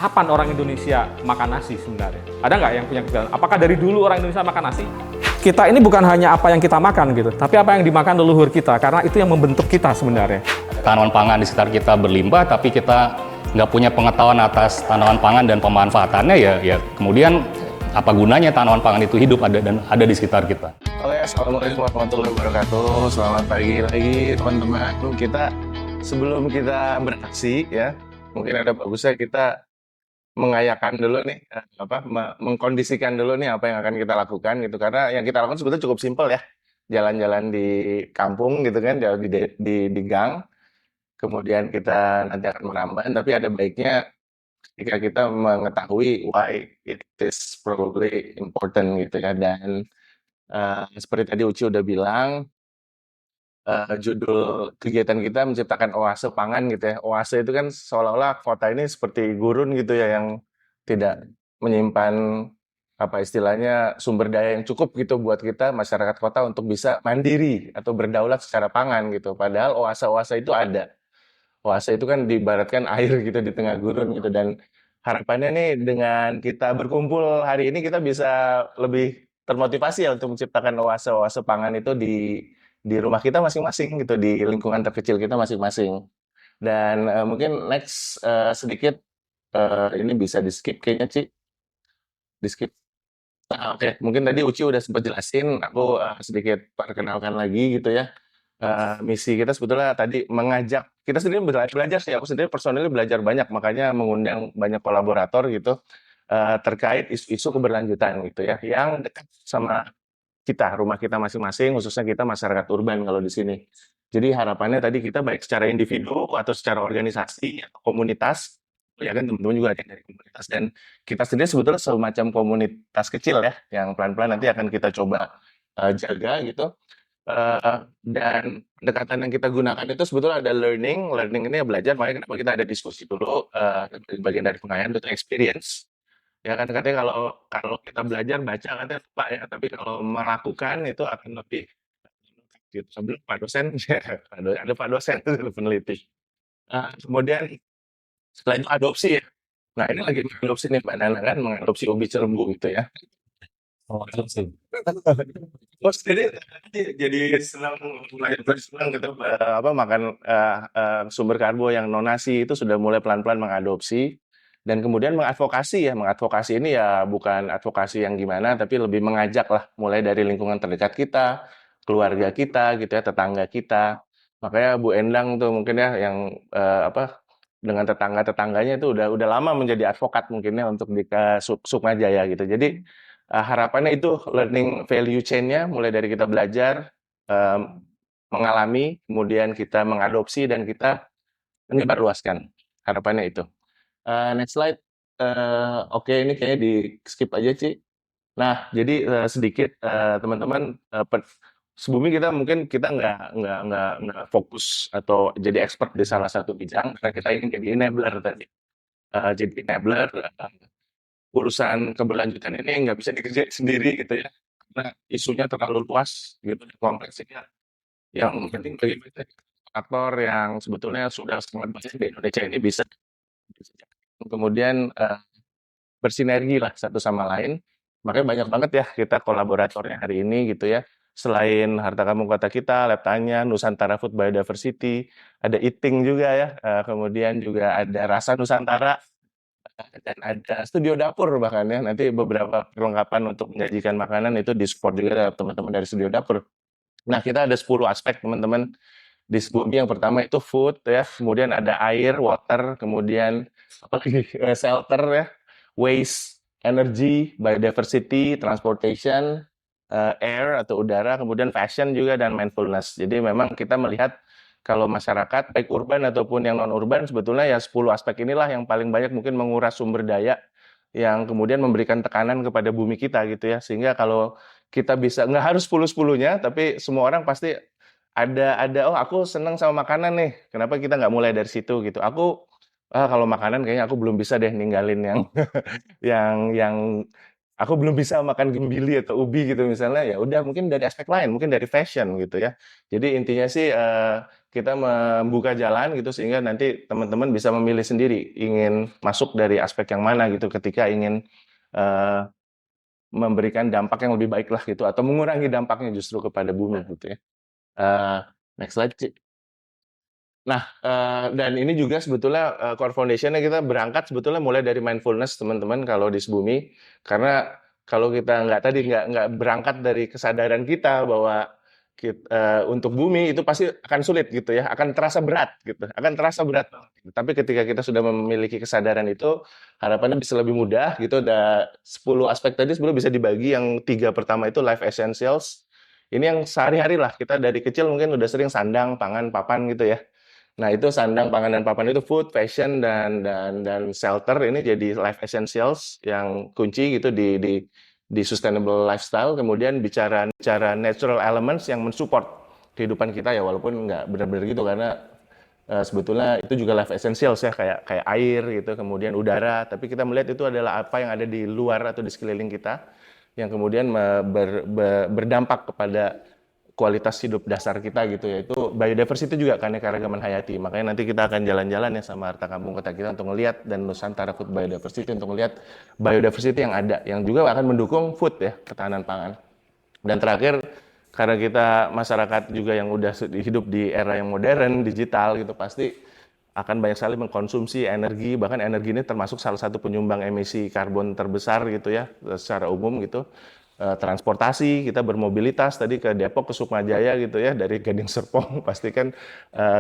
kapan orang Indonesia makan nasi sebenarnya? Ada nggak yang punya kepikiran? Apakah dari dulu orang Indonesia makan nasi? Kita ini bukan hanya apa yang kita makan gitu, tapi apa yang dimakan leluhur kita, karena itu yang membentuk kita sebenarnya. Tanaman pangan di sekitar kita berlimpah, tapi kita nggak punya pengetahuan atas tanaman pangan dan pemanfaatannya, ya kemudian apa gunanya tanaman pangan itu hidup ada di sekitar kita. Oke, assalamualaikum warahmatullahi wabarakatuh. Selamat pagi lagi teman-teman. Sebelum kita beraksi ya, mungkin ada bagusnya kita mengayakan dulu nih, mengkondisikan dulu nih apa yang akan kita lakukan gitu. Karena yang kita lakukan sebetulnya cukup simpel ya, jalan-jalan di kampung gitu kan, jalan di gang. Kemudian kita nanti akan meramban, tapi ada baiknya ketika kita mengetahui why it is probably important gitu ya. Dan seperti tadi Uci udah bilang, judul kegiatan kita menciptakan oase pangan gitu ya. Oase itu kan seolah-olah kota ini seperti gurun gitu ya, yang tidak menyimpan apa istilahnya sumber daya yang cukup gitu buat kita masyarakat kota untuk bisa mandiri atau berdaulat secara pangan gitu. Padahal oase-oase itu ada. Oase itu kan diibaratkan air gitu di tengah gurun gitu, dan harapannya nih dengan kita berkumpul hari ini kita bisa lebih termotivasi ya untuk menciptakan oase-oase pangan itu di rumah kita masing-masing gitu, di lingkungan terkecil kita masing-masing. Dan mungkin next sedikit ini bisa di-skip kayaknya, Ci. Di-skip. Oke. Mungkin tadi Uci udah sempat jelasin, aku sedikit perkenalkan lagi gitu ya. Misi kita sebetulnya tadi mengajak kita sendiri belajar sih, aku sendiri personally belajar banyak, makanya mengundang banyak kolaborator gitu, terkait isu-isu keberlanjutan gitu ya, yang dekat sama kita, rumah kita masing-masing, khususnya kita masyarakat urban kalau di sini. Jadi harapannya tadi kita baik secara individu atau secara organisasi atau komunitas, ya kan teman-teman juga ada yang dari komunitas, dan kita sendiri sebetulnya semacam komunitas kecil ya, yang pelan-pelan nanti akan kita coba jaga gitu. Dan pendekatan yang kita gunakan itu sebetulnya ada learning ini ya belajar, makanya kenapa kita ada diskusi dulu, bagian dari pengayaan itu experience. Ya kan katanya kalau kalau kita belajar baca katanya lupa ya, tapi kalau melakukan itu akan lebih gitu. Sambil Pak dosen ada Pak dosen itu peneliti. Kemudian setelah itu adopsi ya. Nah ini lagi mengadopsi nih Mbak Nana kan, mengadopsi ubi cerembu gitu ya. Oh, sih. Oh sendiri jadi senang, mulai senang gitu makan sumber karbo yang non nasi itu sudah mulai pelan-pelan mengadopsi. Dan kemudian mengadvokasi ini ya bukan advokasi yang gimana, tapi lebih mengajak lah, mulai dari lingkungan terdekat kita, keluarga kita gitu ya, tetangga kita. Makanya Bu Endang tuh mungkin ya yang dengan tetangga-tetangganya itu udah lama menjadi advokat mungkin ya untuk di Sukma Jaya gitu. Jadi harapannya itu learning value chain-nya mulai dari kita belajar, mengalami, kemudian kita mengadopsi dan kita menyebarluaskan. Harapannya itu. Next slide. Oke, ini kayaknya di-skip aja, Ci. Nah, jadi sedikit teman-teman, sebelumnya kita mungkin nggak fokus atau jadi expert di salah satu bidang karena kita ingin jadi enabler tadi. Jadi enabler, urusan keberlanjutan ini nggak bisa dikerjain sendiri gitu ya, karena isunya terlalu luas gitu, kompleksnya. Yang penting bagaimana aktor yang sebetulnya sudah sangat banyak di Indonesia ini bisa kemudian bersinergi lah satu sama lain. Makanya banyak banget ya kita kolaboratornya hari ini gitu ya. Selain Harta Kampung Kota Kita, Lab Tanya, Nusantara Food Biodiversity, ada Eating juga ya, kemudian juga ada Rasa Nusantara, dan ada Studio Dapur bahkan ya. Nanti beberapa perlengkapan untuk menyajikan makanan itu di-support juga oleh teman-teman dari Studio Dapur. Nah, kita ada 10 aspek teman-teman di Sbumi. Yang pertama itu food ya, kemudian ada air, water, kemudian apalagi shelter ya, waste, energy, biodiversity, transportation, air atau udara, kemudian fashion juga, dan mindfulness. Jadi memang kita melihat kalau masyarakat baik urban ataupun yang non urban sebetulnya ya 10 aspek inilah yang paling banyak mungkin menguras sumber daya yang kemudian memberikan tekanan kepada bumi kita gitu ya. Sehingga kalau kita bisa, nggak harus 10-10-nya, tapi semua orang pasti oh aku seneng sama makanan nih, kenapa kita nggak mulai dari situ gitu. Kalau makanan kayaknya aku belum bisa deh ninggalin yang yang aku belum bisa makan gembili atau ubi gitu misalnya, ya udah mungkin dari aspek lain, mungkin dari fashion gitu ya. Jadi intinya sih kita membuka jalan gitu sehingga nanti teman-teman bisa memilih sendiri ingin masuk dari aspek yang mana gitu ketika ingin eh, memberikan dampak yang lebih baik lah gitu atau mengurangi dampaknya justru kepada bumi gitu ya. Eh, Next slide, Ci. Nah, dan ini juga sebetulnya core foundation-nya kita berangkat sebetulnya mulai dari mindfulness teman-teman kalau di Sebumi. Karena kalau kita nggak berangkat dari kesadaran kita bahwa untuk bumi itu pasti akan sulit gitu ya, akan terasa berat gitu, akan terasa berat. Tapi ketika kita sudah memiliki kesadaran itu, harapannya bisa lebih mudah gitu. Ada 10 aspek tadi sebetulnya bisa dibagi, yang 3 pertama itu life essentials. Ini yang sehari-hari lah, kita dari kecil mungkin udah sering sandang, pangan, papan gitu ya. Nah, itu sandang, pangan, dan papan itu food, fashion, dan shelter ini jadi life essentials yang kunci gitu di sustainable lifestyle. Kemudian bicara natural elements yang mensupport kehidupan kita ya, walaupun nggak benar-benar gitu karena sebetulnya itu juga life essentials ya, kayak air gitu, kemudian udara. Tapi kita melihat itu adalah apa yang ada di luar atau di sekeliling kita yang kemudian berdampak kepada kualitas hidup dasar kita gitu, yaitu biodiversity juga, keanekaragaman hayati. Makanya nanti kita akan jalan-jalan ya sama Harta Kampung Kota kita untuk ngelihat, dan Nusantara Food Biodiversity untuk ngelihat biodiversity yang ada, yang juga akan mendukung food ya, ketahanan pangan. Dan terakhir, karena kita masyarakat juga yang udah hidup di era yang modern, digital gitu, pasti akan banyak sekali mengkonsumsi energi, bahkan energi ini termasuk salah satu penyumbang emisi karbon terbesar gitu ya, secara umum gitu. Transportasi, kita bermobilitas tadi ke Depok, ke Sukmajaya gitu ya, dari Gading Serpong, pastikan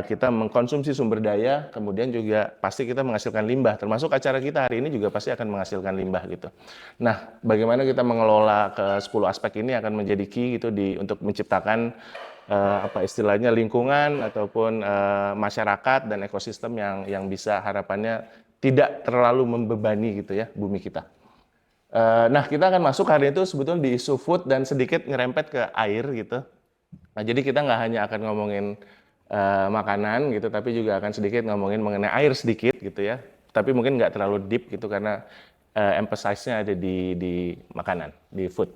kita mengkonsumsi sumber daya, kemudian juga pasti kita menghasilkan limbah, termasuk acara kita hari ini juga pasti akan menghasilkan limbah gitu. Nah, bagaimana kita mengelola ke 10 aspek ini akan menjadi key gitu untuk menciptakan apa istilahnya lingkungan ataupun masyarakat dan ekosistem yang bisa harapannya tidak terlalu membebani gitu ya bumi kita. Nah, kita akan masuk hari itu sebetulnya di isu food dan sedikit ngerempet ke air gitu. Nah, jadi kita nggak hanya akan ngomongin makanan gitu, tapi juga akan sedikit ngomongin mengenai air sedikit gitu ya. Tapi mungkin nggak terlalu deep gitu karena emphasize-nya ada di makanan, di food.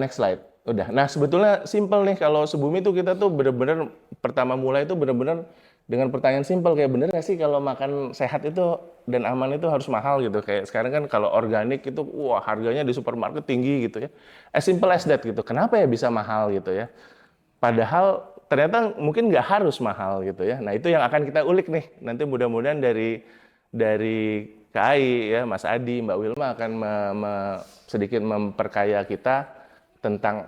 Next slide. Udah. Nah, sebetulnya simple nih kalau Sebumi tuh kita tuh bener-bener pertama mulai itu bener-bener dengan pertanyaan simple, kayak bener nggak sih kalau makan sehat itu dan aman itu harus mahal gitu. Kayak sekarang kan kalau organik itu wah harganya di supermarket tinggi gitu ya. As simple as that gitu. Kenapa ya bisa mahal gitu ya? Padahal ternyata mungkin nggak harus mahal gitu ya. Nah, itu yang akan kita ulik nih. Nanti mudah-mudahan dari KAI ya, Mas Adi, Mbak Wilma akan sedikit memperkaya kita tentang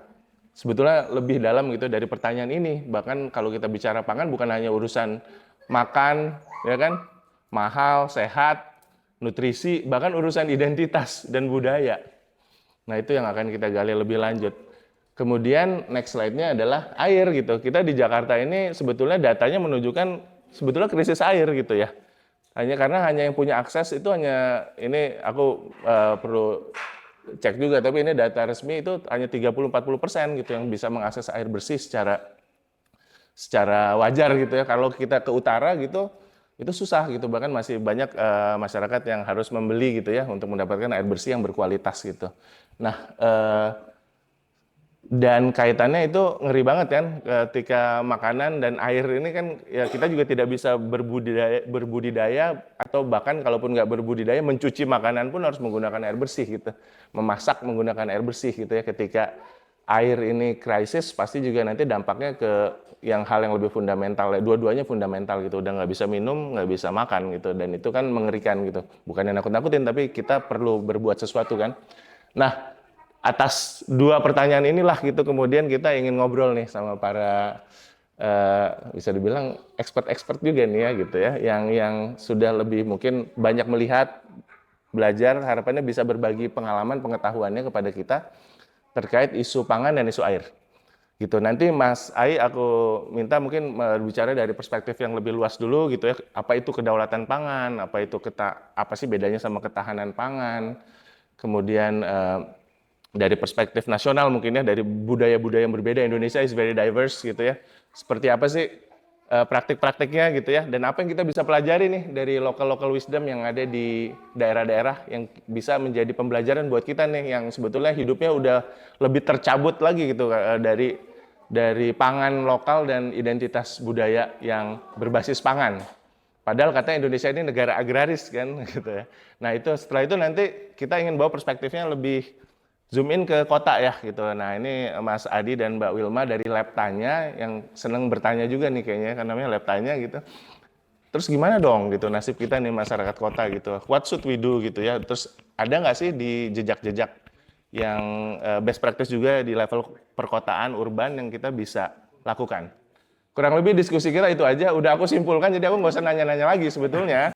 sebetulnya lebih dalam gitu dari pertanyaan ini. Bahkan kalau kita bicara pangan bukan hanya urusan makan, ya kan, mahal, sehat, nutrisi, bahkan urusan identitas dan budaya. Nah, itu yang akan kita gali lebih lanjut. Kemudian next slide-nya adalah air gitu. Kita di Jakarta ini sebetulnya datanya menunjukkan sebetulnya krisis air gitu ya. Karena hanya yang punya akses itu hanya, ini aku perlu cek juga, tapi ini data resmi itu hanya 30-40% gitu yang bisa mengakses air bersih secara wajar gitu ya. Kalau kita ke utara gitu, itu susah gitu, bahkan masih banyak masyarakat yang harus membeli gitu ya untuk mendapatkan air bersih yang berkualitas gitu. Nah, dan kaitannya itu ngeri banget kan, ketika makanan dan air ini kan ya kita juga tidak bisa berbudidaya atau bahkan kalaupun nggak berbudidaya mencuci makanan pun harus menggunakan air bersih gitu, memasak menggunakan air bersih gitu ya. Ketika air ini krisis pasti juga nanti dampaknya ke hal yang lebih fundamental, dua-duanya fundamental gitu, udah nggak bisa minum, nggak bisa makan gitu, dan itu kan mengerikan gitu. Bukannya nakut-nakutin, tapi kita perlu berbuat sesuatu kan. Nah, atas dua pertanyaan inilah gitu kemudian kita ingin ngobrol nih sama para bisa dibilang expert juga nih ya gitu ya, yang sudah lebih mungkin banyak melihat, belajar, harapannya bisa berbagi pengalaman pengetahuannya kepada kita terkait isu pangan dan isu air gitu. Nanti Mas Ai aku minta mungkin berbicara dari perspektif yang lebih luas dulu gitu ya, apa itu kedaulatan pangan, apa sih bedanya sama ketahanan pangan, kemudian dari perspektif nasional mungkin ya, dari budaya-budaya yang berbeda. Indonesia is very diverse gitu ya. Seperti apa sih praktik-praktiknya gitu ya, dan apa yang kita bisa pelajari nih dari local wisdom yang ada di daerah-daerah yang bisa menjadi pembelajaran buat kita nih yang sebetulnya hidupnya udah lebih tercabut lagi gitu dari pangan lokal dan identitas budaya yang berbasis pangan. Padahal katanya Indonesia ini negara agraris kan gitu ya. Nah, itu setelah itu nanti kita ingin bawa perspektifnya lebih zoom in ke kota ya gitu. Nah, ini Mas Adi dan Mbak Wilma dari Lab Tanya yang seneng bertanya juga nih kayaknya kan namanya Lab Tanya gitu. Terus gimana dong gitu nasib kita nih masyarakat kota gitu. What should we do gitu ya. Terus ada nggak sih di jejak-jejak yang best practice juga di level perkotaan urban yang kita bisa lakukan. Kurang lebih diskusi kita itu aja. Udah aku simpulkan jadi aku nggak usah nanya-nanya lagi sebetulnya.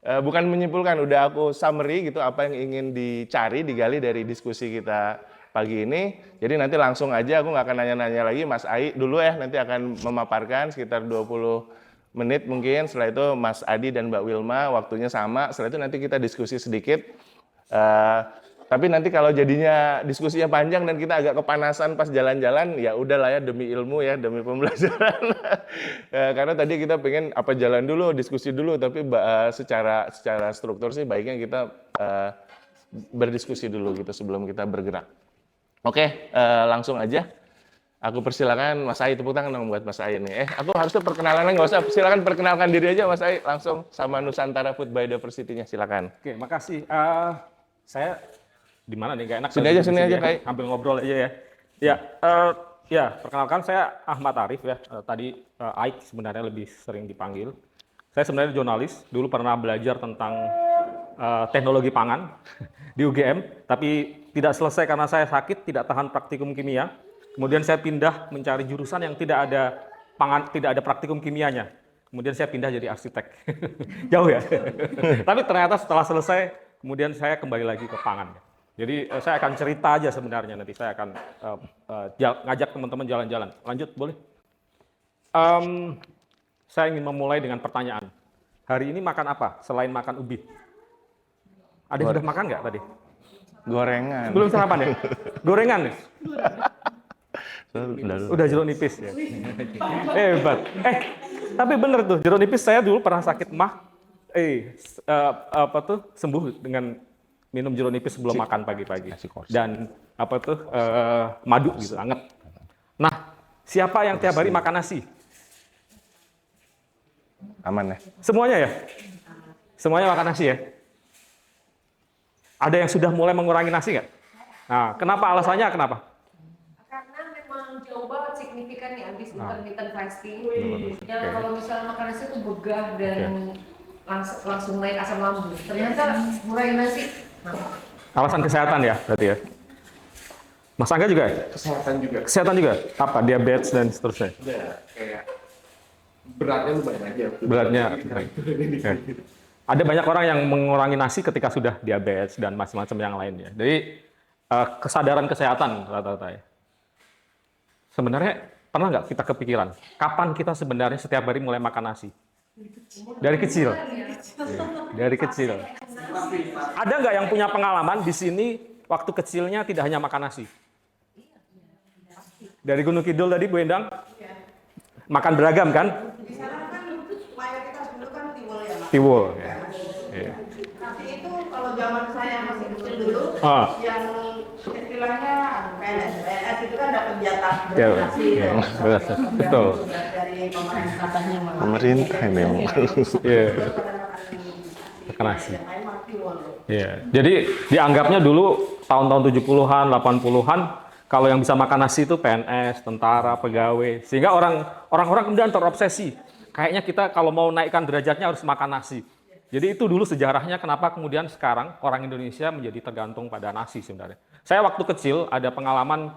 Bukan menyimpulkan, udah aku summary gitu apa yang ingin dicari, digali dari diskusi kita pagi ini. Jadi nanti langsung aja, aku nggak akan nanya-nanya lagi, Mas Ai dulu ya, nanti akan memaparkan sekitar 20 menit mungkin. Setelah itu Mas Adi dan Mbak Wilma, waktunya sama. Setelah itu nanti kita diskusi sedikit. Tapi nanti kalau jadinya diskusinya panjang dan kita agak kepanasan pas jalan-jalan, ya udahlah ya demi ilmu ya, demi pembelajaran. Karena tadi kita pengen apa jalan dulu, diskusi dulu, tapi secara struktur sih baiknya kita berdiskusi dulu gitu sebelum kita bergerak. Oke, langsung aja. Aku persilakan Mas Ai, tepuk tangan dong buat Mas Ai nih. Aku harusnya perkenalan, nggak usah. Silakan perkenalkan diri aja Mas Ai, langsung sama Nusantara Food Biodiversity-nya, silakan. Oke, makasih. Saya di mana nih? Gak enak. Sini aja, Kai. Ambil ngobrol aja ya. Ya, perkenalkan saya Ahmad Arif ya. Tadi Aik sebenarnya lebih sering dipanggil. Saya sebenarnya jurnalis. Dulu pernah belajar tentang teknologi pangan di UGM, tapi tidak selesai karena saya sakit, tidak tahan praktikum kimia. Kemudian saya pindah mencari jurusan yang tidak ada pangan, tidak ada praktikum kimianya. Kemudian saya pindah jadi arsitek. Jauh ya. Tapi ternyata setelah selesai, kemudian saya kembali lagi ke pangan. Jadi saya akan cerita aja sebenarnya, nanti saya akan ngajak teman-teman jalan-jalan. Lanjut, boleh? Saya ingin memulai dengan pertanyaan. Hari ini makan apa selain makan ubi? Ada yang sudah makan nggak tadi? Gorengan. Belum sarapan ya? Gorengan nih? Udah jeruk nipis ya? Hebat. Tapi bener tuh, jeruk nipis saya dulu pernah sakit mah. Sembuh dengan minum jeruk nipis sebelum makan pagi-pagi dan madu gitu anget. Nah, siapa yang tiap hari makan nasi? Aman ya? Semuanya ya? Semuanya makan nasi ya? Ada yang sudah mulai mengurangi nasi nggak? Nah, kenapa alasannya kenapa? Karena memang jauh banget signifikan nih abis intermittent fasting. Yang kalau misalnya makan nasi itu begah dan langsung naik asam lambung. Ternyata ngurangi nasi. Alasan kesehatan ya, berarti ya. Mas Angga juga? Kesehatan juga. Kesehatan juga? Apa? Diabetes dan seterusnya? Udah, kayak beratnya lumayan aja. Beratnya. Ada banyak orang yang mengurangi nasi ketika sudah diabetes dan macam-macam yang lainnya. Jadi kesadaran kesehatan rata-rata ya. Sebenarnya pernah nggak kita kepikiran kapan kita sebenarnya setiap hari mulai makan nasi? Dari kecil. Dari kecil. Ada nggak yang punya pengalaman di sini waktu kecilnya tidak hanya makan nasi? Dari Gunung Kidul tadi Bu Endang? Makan beragam kan? Di sana kan mayoritas dulu kan tiwul ya, Mas. Tiwul. Ya. Nasi itu kalau zaman saya masih kecil dulu, yang istilahnya PNS itu kan dapat jatah Ya, nasi itu. betul. Dari pemerintahnya malah. Pemerintah ini emang. Iya. Makan nasi. Iya. Jadi dianggapnya dulu tahun-tahun 70-an, 80-an kalau yang bisa makan nasi itu PNS, tentara, pegawai. Sehingga orang-orang kemudian terobsesi. Kayaknya kita kalau mau naikkan derajatnya harus makan nasi. Jadi itu dulu sejarahnya kenapa kemudian sekarang orang Indonesia menjadi tergantung pada nasi sebenarnya. Saya waktu kecil ada pengalaman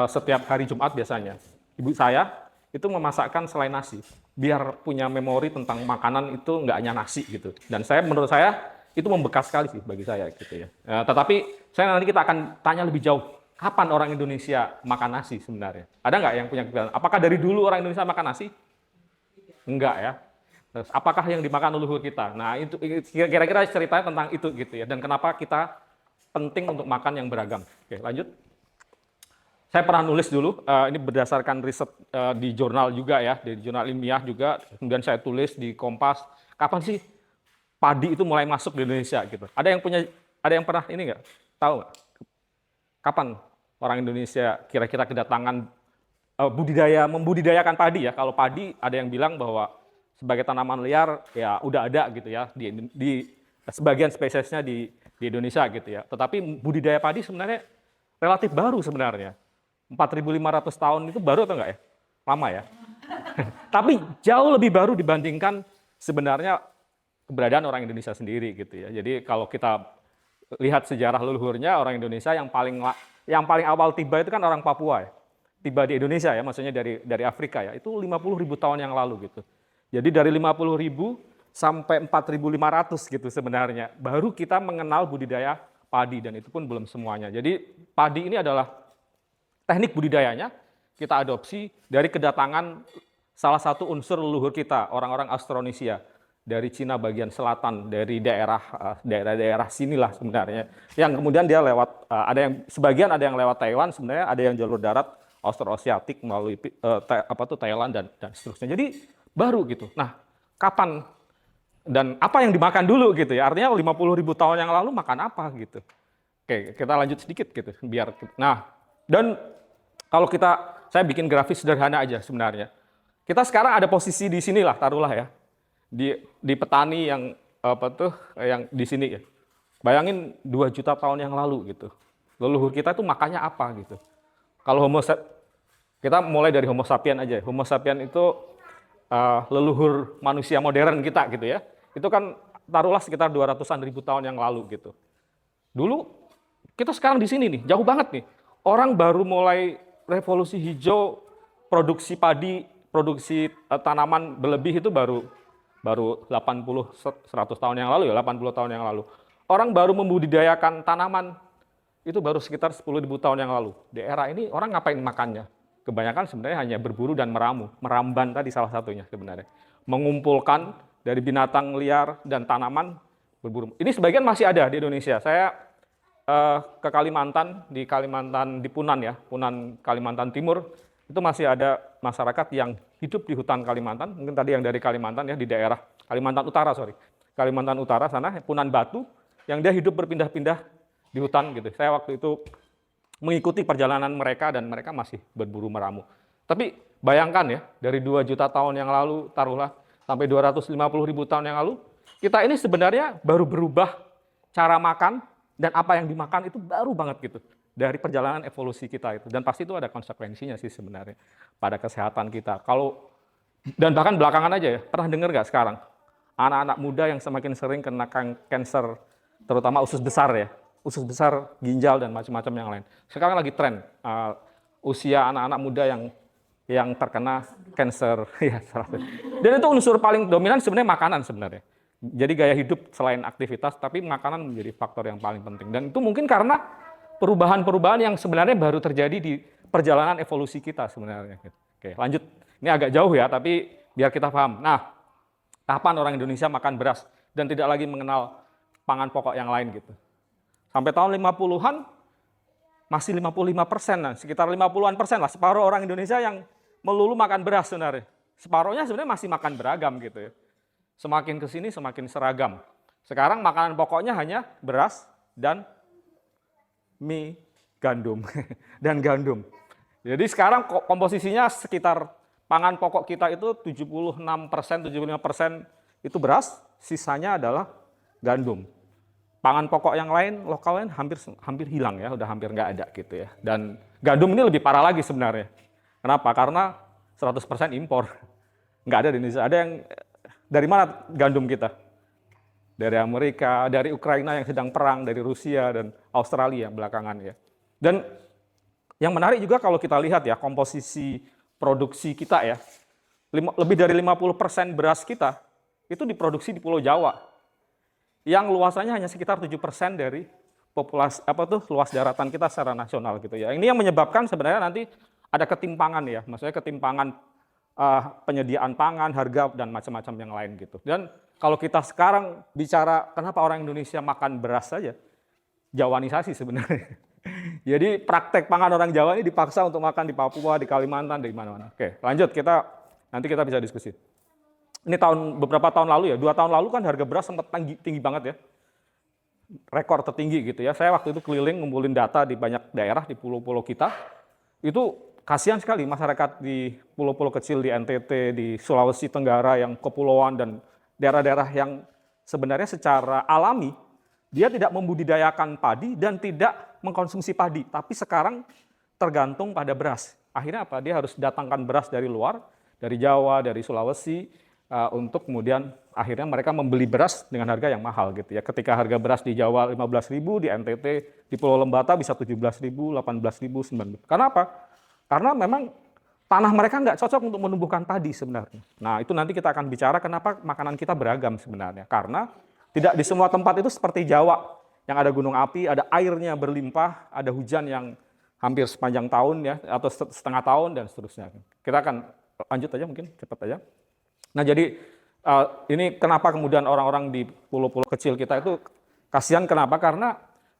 setiap hari Jumat biasanya. Ibu saya itu memasakkan selain nasi. Biar punya memori tentang makanan itu nggak hanya nasi gitu. Dan menurut saya itu membekas sekali sih bagi saya gitu ya. Tetapi nanti kita akan tanya lebih jauh. Kapan orang Indonesia makan nasi sebenarnya? Ada nggak yang punya kepikiran? Apakah dari dulu orang Indonesia makan nasi? Enggak ya. Terus, apakah yang dimakan leluhur kita? Nah, itu kira-kira ceritanya tentang itu gitu ya. Dan kenapa kita penting untuk makan yang beragam. Oke, lanjut. saya pernah nulis dulu, ini berdasarkan riset di jurnal juga ya, di jurnal ilmiah juga. Kemudian saya tulis di Kompas, kapan sih padi itu mulai masuk di Indonesia gitu. Ada yang pernah ini nggak? Tahu nggak? Kapan orang Indonesia kira-kira kedatangan membudidayakan padi ya? Kalau padi ada yang bilang bahwa sebagai tanaman liar ya udah ada gitu ya di sebagian spesiesnya di Indonesia gitu ya. Tetapi budidaya padi sebenarnya relatif baru sebenarnya. 4.500 tahun itu baru atau enggak ya? Lama ya. Tapi jauh lebih baru dibandingkan sebenarnya keberadaan orang Indonesia sendiri gitu ya. Jadi kalau kita lihat sejarah leluhurnya orang Indonesia yang paling awal tiba itu kan orang Papua ya. Tiba di Indonesia ya, maksudnya dari Afrika ya. Itu 50.000 tahun yang lalu gitu. Jadi dari 50.000 sampai 4.500 gitu sebenarnya. Baru kita mengenal budidaya padi dan itu pun belum semuanya. Jadi padi ini adalah teknik budidayanya kita adopsi dari kedatangan salah satu unsur leluhur kita, orang-orang Austronesia dari Cina bagian selatan, dari daerah sinilah sebenarnya. Yang kemudian dia lewat sebagian ada yang lewat Taiwan, sebenarnya ada yang jalur darat Austroasiatik melalui Thailand dan seterusnya. Jadi baru gitu. Nah, kapan dan apa yang dimakan dulu gitu ya? Artinya 50.000 tahun yang lalu makan apa gitu. Oke, kita lanjut sedikit gitu biar dan kalau saya bikin grafis sederhana aja sebenarnya. Kita sekarang ada posisi di sinilah, taruhlah ya. Di petani yang yang di sini ya. Bayangin 2 juta tahun yang lalu gitu. Leluhur kita itu makannya apa gitu. Kalau kita mulai dari Homo sapien aja. Homo sapien itu leluhur manusia modern kita gitu ya. Itu kan taruhlah sekitar 200-an ribu tahun yang lalu gitu. Dulu kita sekarang di sini nih, jauh banget nih. Orang baru mulai revolusi hijau, produksi padi, produksi tanaman berlebih itu baru 80-100 tahun yang lalu ya, 80 tahun yang lalu. Orang baru membudidayakan tanaman itu baru sekitar 10.000 tahun yang lalu. Di era ini orang ngapain makannya? Kebanyakan sebenarnya hanya berburu dan meramban tadi salah satunya sebenarnya. Mengumpulkan dari binatang liar dan tanaman berburu. Ini sebagian masih ada di Indonesia. Saya ke Kalimantan, di Punan ya, Punan Kalimantan Timur, itu masih ada masyarakat yang hidup di hutan Kalimantan, mungkin tadi yang dari Kalimantan ya, di daerah Kalimantan Utara sana, Punan Batu, yang dia hidup berpindah-pindah di hutan gitu. Saya waktu itu mengikuti perjalanan mereka dan mereka masih berburu meramu. Tapi bayangkan ya, dari 2 juta tahun yang lalu, taruhlah, sampai 250.000 tahun yang lalu, kita ini sebenarnya baru berubah cara makan, dan apa yang dimakan itu baru banget gitu dari perjalanan evolusi kita itu, dan pasti itu ada konsekuensinya sih sebenarnya pada kesehatan kita. Dan bahkan belakangan aja ya, pernah dengar nggak sekarang anak-anak muda yang semakin sering kena kanker, terutama usus besar ya, usus besar, ginjal dan macam-macam yang lain. Sekarang lagi tren usia anak-anak muda yang terkena kanker ya. Dan itu unsur paling dominan sebenarnya makanan sebenarnya. Jadi gaya hidup selain aktivitas, tapi makanan menjadi faktor yang paling penting. Dan itu mungkin karena perubahan-perubahan yang sebenarnya baru terjadi di perjalanan evolusi kita sebenarnya. Oke, lanjut. Ini agak jauh ya, tapi biar kita paham. Nah, kapan orang Indonesia makan beras dan tidak lagi mengenal pangan pokok yang lain gitu. Sampai tahun 50-an, masih 55%, sekitar 50-an% lah, separuh orang Indonesia yang melulu makan beras sebenarnya. Separuhnya sebenarnya masih makan beragam gitu ya. Semakin ke sini semakin seragam. Sekarang makanan pokoknya hanya beras dan mie, gandum dan gandum. Jadi sekarang komposisinya sekitar pangan pokok kita itu 76%, 75% itu beras, sisanya adalah gandum. Pangan pokok yang lain, lokal lain hampir hilang ya, udah hampir nggak ada gitu ya. Dan gandum ini lebih parah lagi sebenarnya. Kenapa? Karena 100% impor. Nggak ada di Indonesia. Ada yang dari mana gandum kita? Dari Amerika, dari Ukraina yang sedang perang, dari Rusia dan Australia belakangan ya. Dan yang menarik juga kalau kita lihat ya komposisi produksi kita ya, lebih dari 50% beras kita itu diproduksi di Pulau Jawa, yang luasannya hanya sekitar 7% dari populasi luas daratan kita secara nasional gitu ya. Ini yang menyebabkan sebenarnya nanti ada ketimpangan ya, maksudnya ketimpangan penyediaan pangan, harga, dan macam-macam yang lain gitu. Dan kalau kita sekarang bicara kenapa orang Indonesia makan beras saja, Jawanisasi sebenarnya. Jadi praktek pangan orang Jawa ini dipaksa untuk makan di Papua, di Kalimantan, di mana-mana. Oke, lanjut nanti kita bisa diskusi. Ini beberapa tahun lalu ya, 2 tahun lalu kan harga beras sempat tinggi banget ya. Rekor tertinggi gitu ya. Saya waktu itu keliling ngumpulin data di banyak daerah di pulau-pulau kita. Itu kasihan sekali masyarakat di pulau-pulau kecil di NTT, di Sulawesi Tenggara yang kepulauan dan daerah-daerah yang sebenarnya secara alami dia tidak membudidayakan padi dan tidak mengkonsumsi padi, tapi sekarang tergantung pada beras. Akhirnya apa? Dia harus datangkan beras dari luar, dari Jawa, dari Sulawesi, untuk kemudian akhirnya mereka membeli beras dengan harga yang mahal gitu ya. Ketika harga beras di Jawa 15.000, di NTT, di Pulau Lembata bisa 17.000, 18.000, 9.000. Karena apa? Karena memang tanah mereka nggak cocok untuk menumbuhkan padi sebenarnya. Nah, itu nanti kita akan bicara kenapa makanan kita beragam sebenarnya. Karena tidak di semua tempat itu seperti Jawa, yang ada gunung api, ada airnya berlimpah, ada hujan yang hampir sepanjang tahun ya, atau setengah tahun dan seterusnya. Kita akan lanjut aja mungkin, cepat aja. Nah, jadi ini kenapa kemudian orang-orang di pulau-pulau kecil kita itu kasihan, kenapa? Karena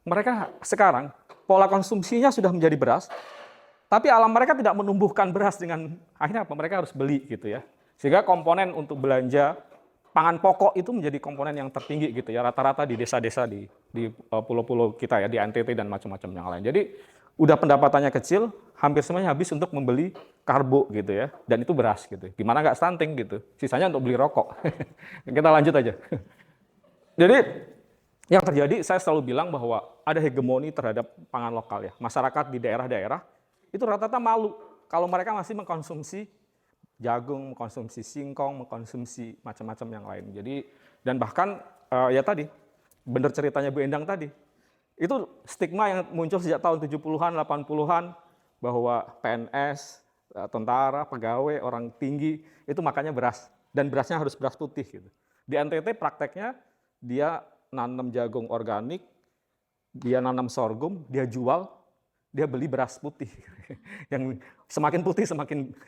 mereka sekarang pola konsumsinya sudah menjadi beras, tapi alam mereka tidak menumbuhkan beras dengan akhirnya apa? Mereka harus beli gitu ya. Sehingga komponen untuk belanja pangan pokok itu menjadi komponen yang tertinggi gitu ya, rata-rata di desa-desa di pulau-pulau kita ya, di NTT dan macam-macam yang lain. Jadi udah pendapatannya kecil, hampir semuanya habis untuk membeli karbo gitu ya, dan itu beras gitu. Gimana nggak stunting gitu, sisanya untuk beli rokok. Kita lanjut aja. Jadi yang terjadi, saya selalu bilang bahwa ada hegemoni terhadap pangan lokal ya. Masyarakat di daerah-daerah itu rata-rata malu kalau mereka masih mengkonsumsi jagung, mengkonsumsi singkong, mengkonsumsi macam-macam yang lain. Jadi dan bahkan ya tadi benar ceritanya Bu Endang tadi. Itu stigma yang muncul sejak tahun 70-an, 80-an bahwa PNS, tentara, pegawai, orang tinggi itu makannya beras dan berasnya harus beras putih gitu. Di NTT prakteknya dia nanam jagung organik, dia nanam sorghum, dia jual, dia beli beras putih. Yang semakin putih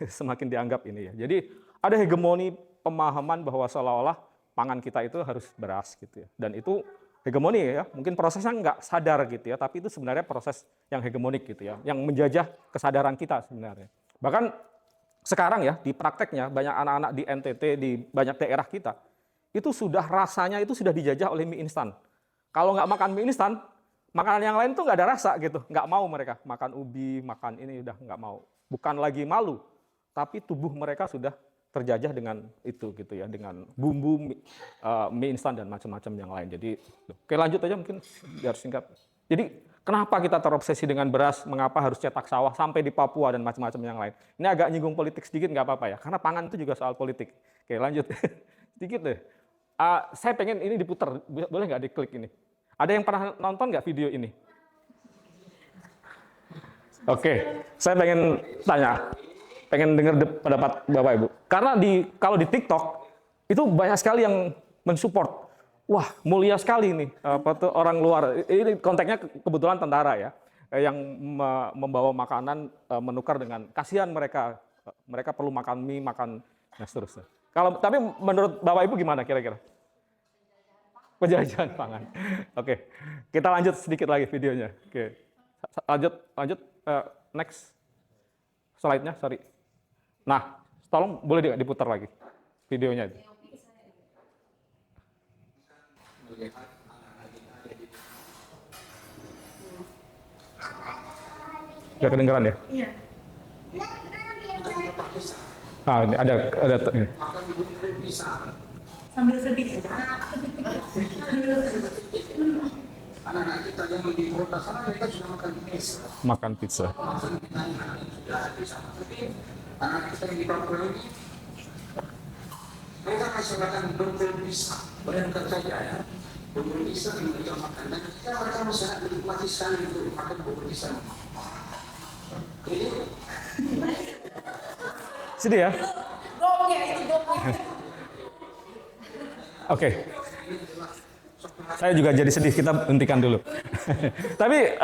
semakin dianggap ini ya. Jadi ada hegemoni pemahaman bahwa seolah-olah pangan kita itu harus beras gitu ya. Dan itu hegemoni ya, mungkin prosesnya nggak sadar gitu ya, tapi itu sebenarnya proses yang hegemonik gitu ya, yang menjajah kesadaran kita sebenarnya. Bahkan sekarang ya, di prakteknya banyak anak-anak di NTT, di banyak daerah kita, itu sudah rasanya itu sudah dijajah oleh mie instan. Kalau nggak makan mie instan, makanan yang lain tuh nggak ada rasa gitu, nggak mau mereka. Makan ubi, makan ini udah nggak mau. Bukan lagi malu, tapi tubuh mereka sudah terjajah dengan itu gitu ya, dengan bumbu mie instan dan macam-macam yang lain. Jadi oke, lanjut aja mungkin biar singkat. Jadi kenapa kita terobsesi dengan beras, mengapa harus cetak sawah sampai di Papua dan macam-macam yang lain. Ini agak nyinggung politik sedikit, nggak apa-apa ya, karena pangan itu juga soal politik. Oke, lanjut sedikit deh. Saya pengen ini diputar, boleh nggak diklik ini? Ada yang pernah nonton nggak video ini? Oke, saya pengen tanya, pengen dengar pendapat Bapak Ibu. Karena kalau di TikTok itu banyak sekali yang mensupport. Wah, mulia sekali nih orang luar. Ini konteksnya kebetulan tentara ya, yang membawa makanan menukar dengan kasihan mereka. Mereka perlu makan mie, makan dan seterusnya. Tapi menurut Bapak Ibu gimana kira-kira? Penjajahan pangan. Oke, kita lanjut sedikit lagi videonya. Oke, lanjut next slide-nya, sorry. Nah, tolong boleh diputar lagi videonya itu. Udah kedengeran ya? Iya. Ini ada ini. Sambil sedih. Anak-anak kita yang di kota sana mereka sudah makan pizza. Makan pizza. Anak kita yang di Papua ini mereka masih makan burger pizza. Bayangkan saja ya, burger pizza yang mereka makan. Dan kita mereka masih menikmati sekali untuk makan burger pizza. Sedih ya? Oke. Saya juga jadi sedih, kita hentikan dulu. Tapi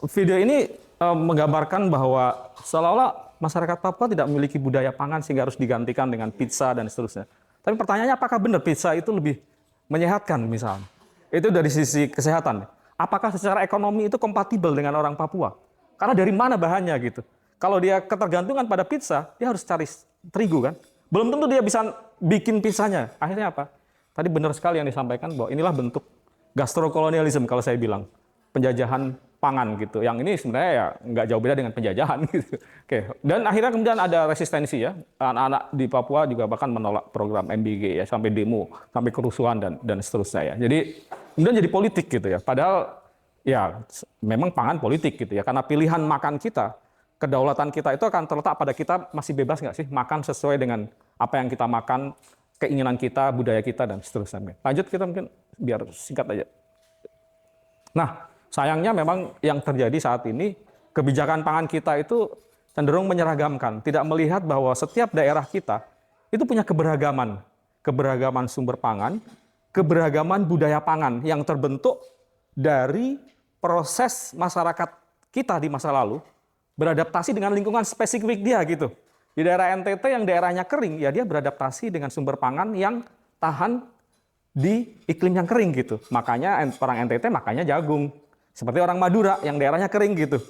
video ini menggambarkan bahwa seolah-olah masyarakat Papua tidak memiliki budaya pangan sehingga harus digantikan dengan pizza dan seterusnya. Tapi pertanyaannya apakah benar pizza itu lebih menyehatkan misalnya? Itu dari sisi kesehatan. apakah secara ekonomi itu kompatibel dengan orang Papua? Karena dari mana bahannya gitu. Kalau dia ketergantungan pada pizza, dia harus cari terigu kan. Belum tentu dia bisa bikin pizzanya. Akhirnya apa? Tadi benar sekali yang disampaikan bahwa inilah bentuk gastrokolonialisme kalau saya bilang. Penjajahan pangan gitu. Yang ini sebenarnya ya nggak jauh beda dengan penjajahan gitu. Oke. Dan akhirnya kemudian ada resistensi ya. Anak-anak di Papua juga bahkan menolak program MBG ya, sampai demo, sampai kerusuhan dan seterusnya ya. Jadi kemudian jadi politik gitu ya. Padahal ya memang pangan politik gitu ya. Karena pilihan makan kita, kedaulatan kita itu akan terletak pada kita masih bebas nggak sih makan sesuai dengan apa yang kita makan, keinginan kita, budaya kita dan seterusnya. Lanjut kita mungkin biar singkat aja. Nah, sayangnya memang yang terjadi saat ini, kebijakan pangan kita itu cenderung menyeragamkan, tidak melihat bahwa setiap daerah kita itu punya keberagaman, keberagaman sumber pangan, keberagaman budaya pangan yang terbentuk dari proses masyarakat kita di masa lalu beradaptasi dengan lingkungan spesifik dia gitu. Di daerah NTT yang daerahnya kering, ya dia beradaptasi dengan sumber pangan yang tahan di iklim yang kering gitu. Makanya orang NTT makanya jagung. Seperti orang Madura yang daerahnya kering gitu.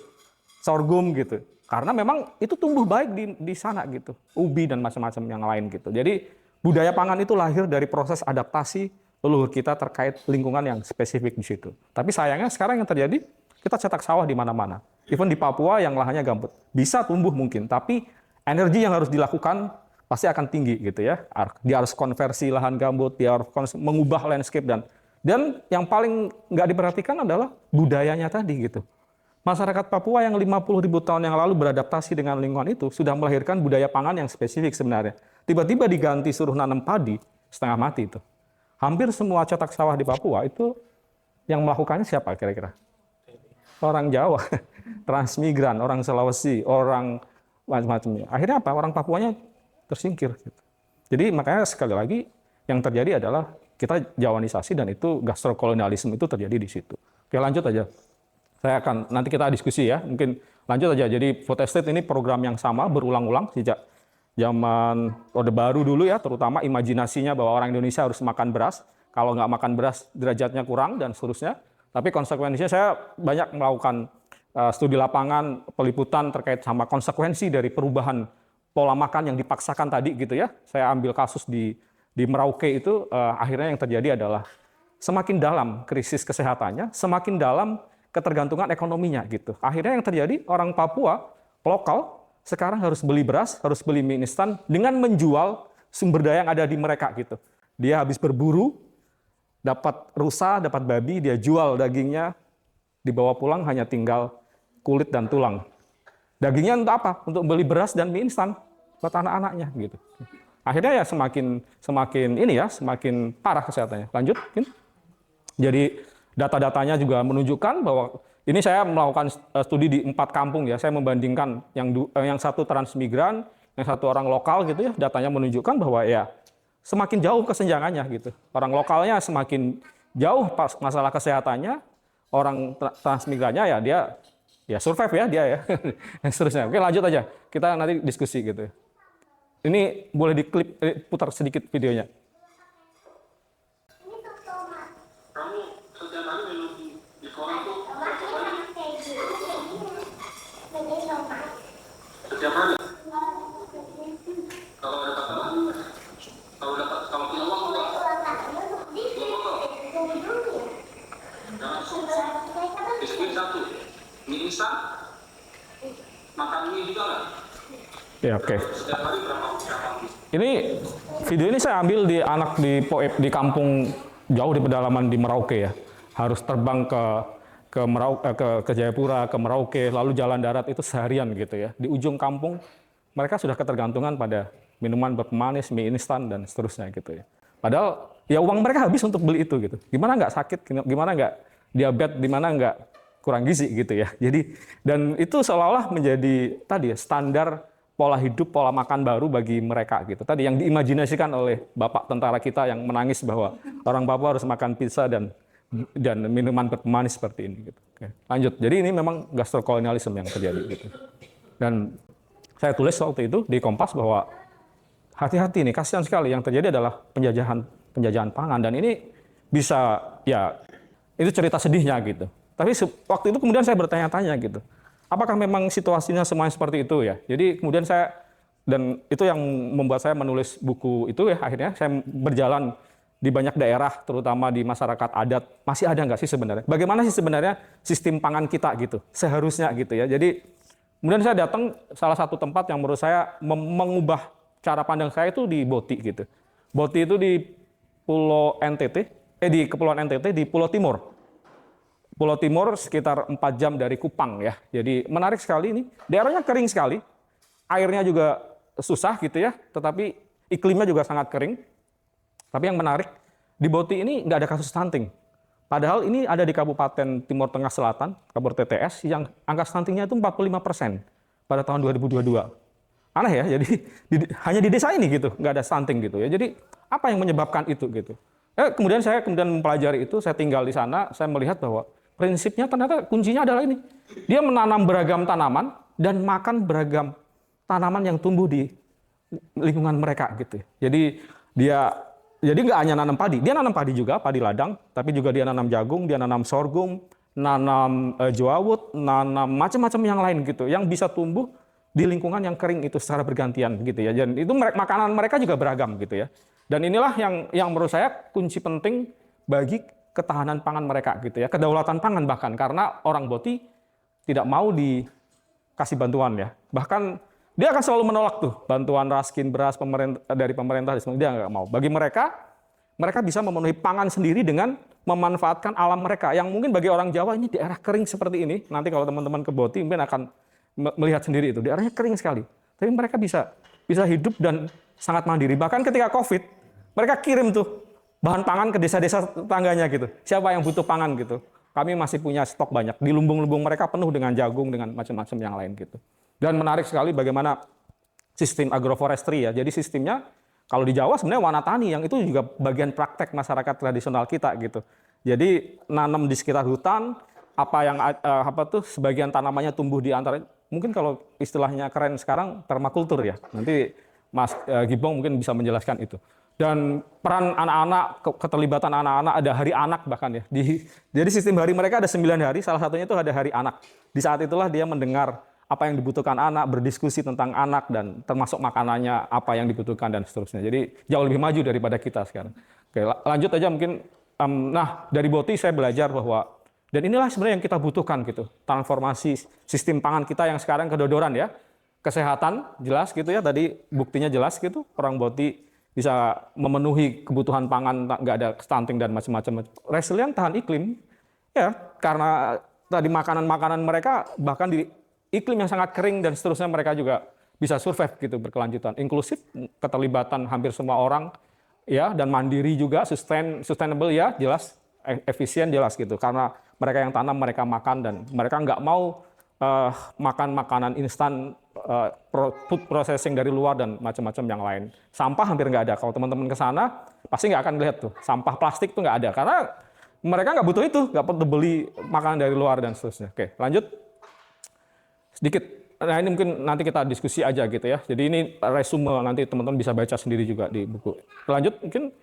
Sorghum gitu. Karena memang itu tumbuh baik di sana gitu. Ubi dan macam-macam yang lain gitu. Jadi budaya pangan itu lahir dari proses adaptasi leluhur kita terkait lingkungan yang spesifik di situ. Tapi sayangnya sekarang yang terjadi, kita cetak sawah di mana-mana. Even di Papua yang lahannya gambut. Bisa tumbuh mungkin, tapi energi yang harus dilakukan pasti akan tinggi gitu ya. Dia harus konversi lahan gambut, dia harus mengubah landscape dan yang paling nggak diperhatikan adalah budayanya tadi gitu. Masyarakat Papua yang 50.000 tahun yang lalu beradaptasi dengan lingkungan itu sudah melahirkan budaya pangan yang spesifik sebenarnya. Tiba-tiba diganti suruh nanam padi, setengah mati itu. Hampir semua cetak sawah di Papua itu yang melakukannya siapa kira-kira? Orang Jawa, transmigran, orang Sulawesi, orang macam-macamnya. Akhirnya apa? Orang Papuanya tersingkir. Gitu. Jadi makanya sekali lagi yang terjadi adalah kita Jawanisasi dan itu gastrokolonialisme itu terjadi di situ. Oke lanjut aja. Nanti kita diskusi ya. Mungkin lanjut aja. Jadi Food Estate ini program yang sama berulang-ulang sejak zaman Orde Baru dulu ya. Terutama imajinasinya bahwa orang Indonesia harus makan beras. Kalau nggak makan beras derajatnya kurang dan seterusnya. Tapi konsekuensinya saya banyak melakukan studi lapangan, peliputan terkait sama konsekuensi dari perubahan pola makan yang dipaksakan tadi gitu ya. Saya ambil kasus di Merauke itu akhirnya yang terjadi adalah semakin dalam krisis kesehatannya, semakin dalam ketergantungan ekonominya gitu. Akhirnya yang terjadi orang Papua lokal sekarang harus beli beras, harus beli mie instan dengan menjual sumber daya yang ada di mereka gitu. Dia habis berburu, dapat rusa, dapat babi, dia jual dagingnya, dibawa pulang hanya tinggal kulit dan tulang. Dagingnya untuk apa? Untuk beli beras dan mie instan buat anak-anaknya gitu. Akhirnya ya semakin parah kesehatannya. Lanjut, mungkin. Jadi data-datanya juga menunjukkan bahwa ini saya melakukan studi di 4 kampung ya. Saya membandingkan yang satu transmigran, yang satu orang lokal gitu ya. Datanya menunjukkan bahwa ya semakin jauh kesenjangannya gitu. Orang lokalnya semakin jauh pas masalah kesehatannya, orang transmigrannya ya dia ya survive ya dia ya. Dan seterusnya. Oke, lanjut aja. Kita nanti diskusi gitu. Ini boleh diklip putar sedikit videonya. Kamu setiap hari minum di koran tuh setiap hari. Kalau ada kata kalau punya uang enggak? Biskuit 1, mie instan, makan mie juga nggak? Ya oke. Setiap hari berapa? Ini video ini saya ambil di anak di kampung jauh di pedalaman di Merauke ya. Harus terbang ke Jayapura, ke Merauke, lalu jalan darat itu seharian gitu ya. Di ujung kampung mereka sudah ketergantungan pada minuman berpemanis, mie instan dan seterusnya gitu ya. Padahal ya uang mereka habis untuk beli itu gitu. Gimana nggak sakit, gimana nggak diabetes, gimana nggak kurang gizi gitu ya. Jadi dan itu seolah-olah menjadi tadi ya standar pola hidup, pola makan baru bagi mereka gitu. Tadi yang diimajinasikan oleh bapak tentara kita yang menangis bahwa orang Papua harus makan pizza dan minuman berpemanis seperti ini gitu. Oke, lanjut. Jadi ini memang gastrokolonialisme yang terjadi gitu. Dan saya tulis waktu itu di Kompas bahwa hati-hati nih, kasihan sekali yang terjadi adalah penjajahan pangan dan ini bisa ya Itu cerita sedihnya gitu. Tapi waktu itu kemudian saya bertanya-tanya gitu. Apakah memang situasinya semuanya seperti itu ya? Jadi kemudian dan itu yang membuat saya menulis buku itu ya, akhirnya saya berjalan di banyak daerah, terutama di masyarakat adat. Masih ada nggak sih sebenarnya? Bagaimana sih sebenarnya sistem pangan kita gitu? Seharusnya gitu ya. Jadi kemudian saya datang salah satu tempat yang menurut saya mengubah cara pandang saya itu di Boti gitu. Boti itu di di Kepulauan NTT di Pulau Timur. Pulau Timur sekitar 4 jam dari Kupang ya. Jadi menarik sekali ini. Daerahnya kering sekali. Airnya juga susah gitu ya. Tetapi iklimnya juga sangat kering. Tapi yang menarik, di Boti ini nggak ada kasus stunting. Padahal ini ada di Kabupaten Timur Tengah Selatan, Kabupaten TTS, yang angka stuntingnya itu 45% pada tahun 2022. Aneh ya, jadi hanya di desa ini gitu, nggak ada stunting gitu ya. Jadi apa yang menyebabkan itu gitu? Kemudian saya mempelajari itu, saya tinggal di sana, saya melihat bahwa prinsipnya ternyata kuncinya adalah ini. Dia menanam beragam tanaman dan makan beragam tanaman yang tumbuh di lingkungan mereka gitu. Jadi nggak hanya nanam padi, dia nanam padi juga, padi ladang, tapi juga dia nanam jagung, dia nanam sorghum, nanam jawawut, nanam macam-macam yang lain gitu, yang bisa tumbuh di lingkungan yang kering itu secara bergantian gitu ya. Dan itu makanan mereka juga beragam gitu ya. Dan inilah yang menurut saya kunci penting bagi ketahanan pangan mereka gitu ya, kedaulatan pangan bahkan, karena orang Boti tidak mau dikasih bantuan ya. Bahkan dia akan selalu menolak tuh bantuan raskin beras dari pemerintah, dia nggak mau. Bagi mereka bisa memenuhi pangan sendiri dengan memanfaatkan alam mereka, yang mungkin bagi orang Jawa ini daerah kering seperti ini. Nanti kalau teman-teman ke Boti mungkin akan melihat sendiri itu, daerahnya kering sekali. Tapi mereka bisa hidup dan sangat mandiri. Bahkan ketika COVID, mereka kirim tuh bahan pangan ke desa-desa tetangganya gitu. Siapa yang butuh pangan gitu. Kami masih punya stok banyak. Di lumbung-lumbung mereka penuh dengan jagung, dengan macam-macam yang lain gitu. Dan menarik sekali bagaimana sistem agroforestry ya. Jadi sistemnya kalau di Jawa sebenarnya wanatani, yang itu juga bagian praktek masyarakat tradisional kita gitu. Jadi nanam di sekitar hutan, sebagian tanamannya tumbuh di antara, mungkin kalau istilahnya keren sekarang permakultur ya. Nanti Mas Gibong mungkin bisa menjelaskan itu. Dan peran anak-anak, keterlibatan anak-anak, ada hari anak bahkan ya. Jadi sistem hari mereka ada 9 hari, salah satunya itu ada hari anak. Di saat itulah dia mendengar apa yang dibutuhkan anak, berdiskusi tentang anak, dan termasuk makanannya, apa yang dibutuhkan, dan seterusnya. Jadi jauh lebih maju daripada kita sekarang. Oke, lanjut aja mungkin. Dari Boti saya belajar bahwa, dan inilah sebenarnya yang kita butuhkan gitu, transformasi sistem pangan kita yang sekarang kedodoran ya. Kesehatan jelas gitu ya, tadi buktinya jelas gitu, orang Boti bisa memenuhi kebutuhan pangan, nggak ada stunting dan macam-macam. Resilient, tahan iklim, ya karena tadi makanan-makanan mereka bahkan di iklim yang sangat kering dan seterusnya mereka juga bisa survive gitu, berkelanjutan. Inklusif, keterlibatan hampir semua orang, ya, dan mandiri juga, sustainable ya, jelas, efisien jelas gitu. Karena mereka yang tanam, mereka makan, dan mereka nggak mau makan makanan instan, food processing dari luar dan macam-macam yang lain. Sampah hampir nggak ada. Kalau teman-teman ke sana pasti nggak akan lihat tuh sampah plastik tuh nggak ada, karena mereka nggak butuh itu, nggak perlu beli makanan dari luar dan seterusnya. Oke, lanjut sedikit. Nah ini mungkin nanti kita diskusi aja gitu ya. Jadi ini resume, nanti teman-teman bisa baca sendiri juga di buku. Lanjut mungkin.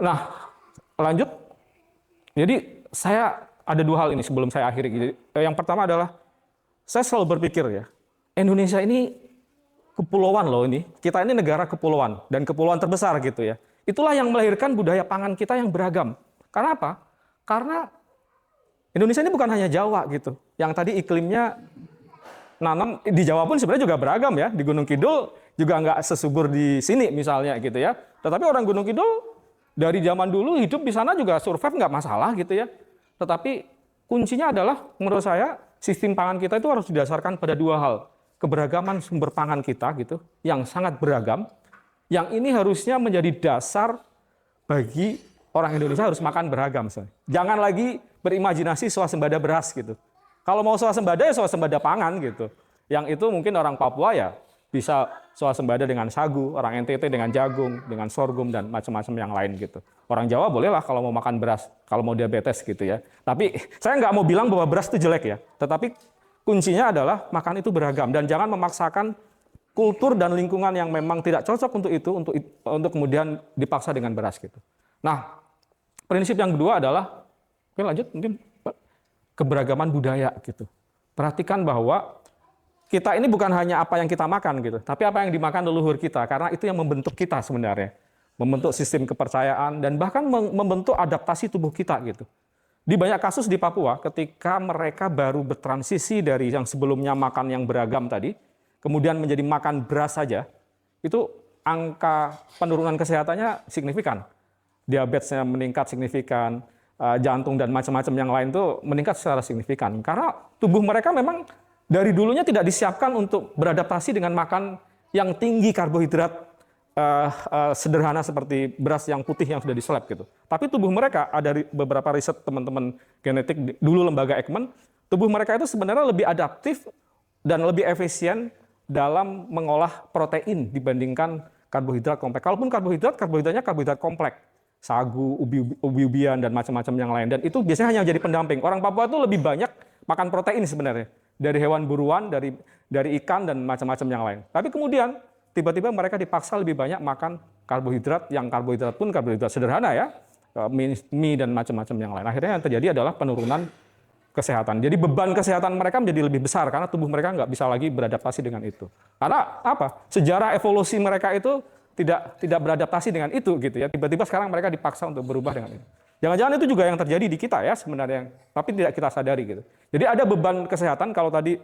Nah lanjut. Jadi saya ada 2 hal ini sebelum saya akhiri. Jadi, yang pertama adalah saya selalu berpikir ya, Indonesia ini kepulauan loh ini. Kita ini negara kepulauan dan kepulauan terbesar gitu ya. Itulah yang melahirkan budaya pangan kita yang beragam. Karena apa? Karena Indonesia ini bukan hanya Jawa gitu. Yang tadi iklimnya nanam di Jawa pun sebenarnya juga beragam ya. Di Gunung Kidul juga nggak sesubur di sini misalnya gitu ya. Tetapi orang Gunung Kidul dari zaman dulu hidup di sana juga survive nggak masalah gitu ya. Tetapi kuncinya adalah menurut saya sistem pangan kita itu harus didasarkan pada 2 hal. Keberagaman sumber pangan kita gitu, yang sangat beragam. Yang ini harusnya menjadi dasar bagi orang Indonesia harus makan beragam. Jangan lagi berimajinasi swasembada beras gitu. Kalau mau swasembada ya swasembada pangan gitu. Yang itu mungkin orang Papua ya bisa swasembada dengan sagu, orang NTT dengan jagung, dengan sorghum dan macam-macam yang lain gitu. Orang Jawa bolehlah kalau mau makan beras, kalau mau diabetes gitu ya. Tapi saya nggak mau bilang bahwa beras itu jelek ya. Tetapi kuncinya adalah makan itu beragam, dan jangan memaksakan kultur dan lingkungan yang memang tidak cocok untuk itu untuk kemudian dipaksa dengan beras gitu. Nah, prinsip yang kedua adalah Oke, lanjut mungkin Pak. Keberagaman budaya gitu. Perhatikan bahwa kita ini bukan hanya apa yang kita makan gitu, tapi apa yang dimakan leluhur kita, karena itu yang membentuk kita sebenarnya. Membentuk sistem kepercayaan dan bahkan membentuk adaptasi tubuh kita gitu. Di banyak kasus di Papua, ketika mereka baru bertransisi dari yang sebelumnya makan yang beragam tadi, kemudian menjadi makan beras saja, itu angka penurunan kesehatannya signifikan. Diabetesnya meningkat signifikan, jantung dan macam-macam yang lain tuh meningkat secara signifikan. Karena tubuh mereka memang dari dulunya tidak disiapkan untuk beradaptasi dengan makan yang tinggi karbohidrat sederhana seperti beras yang putih yang sudah diseleb gitu. Tapi tubuh mereka, ada beberapa riset teman-teman genetik dulu lembaga Ekman, tubuh mereka itu sebenarnya lebih adaptif dan lebih efisien dalam mengolah protein dibandingkan karbohidrat kompleks. Kalaupun karbohidratnya karbohidrat kompleks. Sagu, ubi-ubian, dan macam-macam yang lain. Dan itu biasanya hanya jadi pendamping. Orang Papua itu lebih banyak makan protein sebenarnya. Dari hewan buruan, dari ikan, dan macam-macam yang lain. Tapi kemudian, tiba-tiba mereka dipaksa lebih banyak makan karbohidrat, yang karbohidrat pun karbohidrat sederhana ya. Mie dan macam-macam yang lain. Akhirnya yang terjadi adalah penurunan kesehatan. Jadi beban kesehatan mereka menjadi lebih besar, karena tubuh mereka nggak bisa lagi beradaptasi dengan itu. Karena apa? Sejarah evolusi mereka itu tidak beradaptasi dengan itu gitu ya. Tiba-tiba sekarang mereka dipaksa untuk berubah dengan itu. Jangan-jangan itu juga yang terjadi di kita ya sebenarnya, tapi tidak kita sadari gitu. Jadi ada beban kesehatan. Kalau tadi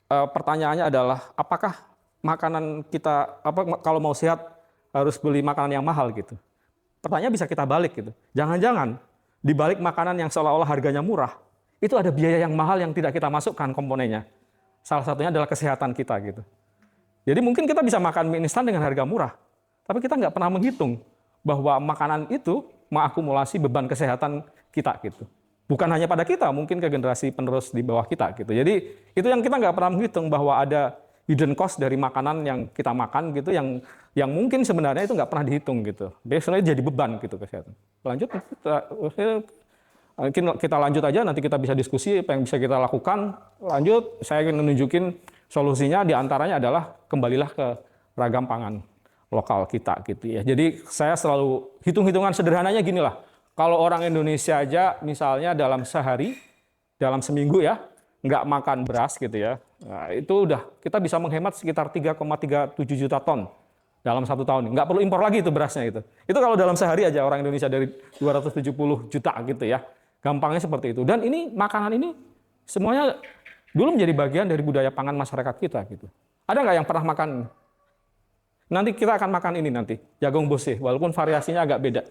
pertanyaannya adalah apakah makanan kita kalau mau sehat harus beli makanan yang mahal gitu. Pertanyaan bisa kita balik gitu. Jangan-jangan di balik makanan yang seolah-olah harganya murah, itu ada biaya yang mahal yang tidak kita masukkan komponennya. Salah satunya adalah kesehatan kita gitu. Jadi mungkin kita bisa makan mie instan dengan harga murah, tapi kita nggak pernah menghitung bahwa makanan itu mengakumulasi beban kesehatan kita gitu. Bukan hanya pada kita, mungkin ke generasi penerus di bawah kita gitu. Jadi itu yang kita nggak pernah menghitung, bahwa ada hidden cost dari makanan yang kita makan gitu, yang mungkin sebenarnya itu nggak pernah dihitung gitu. Biasanya jadi beban gitu kesehatan. Lanjut, kita lanjut aja, nanti kita bisa diskusi apa yang bisa kita lakukan. Lanjut, saya ingin menunjukin solusinya, diantaranya adalah kembalilah ke ragam pangan lokal kita gitu ya. Jadi saya selalu hitung-hitungan sederhananya gini lah. Kalau orang Indonesia aja misalnya dalam sehari, dalam seminggu ya, nggak makan beras gitu ya. Nah, itu udah kita bisa menghemat sekitar 3,37 juta ton dalam 1 tahun. Nggak perlu impor lagi itu berasnya itu. Itu kalau dalam sehari aja orang Indonesia dari 270 juta gitu ya. Gampangnya seperti itu. Dan ini makanan ini semuanya dulu menjadi bagian dari budaya pangan masyarakat kita gitu. Ada nggak yang pernah makan? Nanti kita akan makan ini nanti, jagung bose, walaupun variasinya agak beda.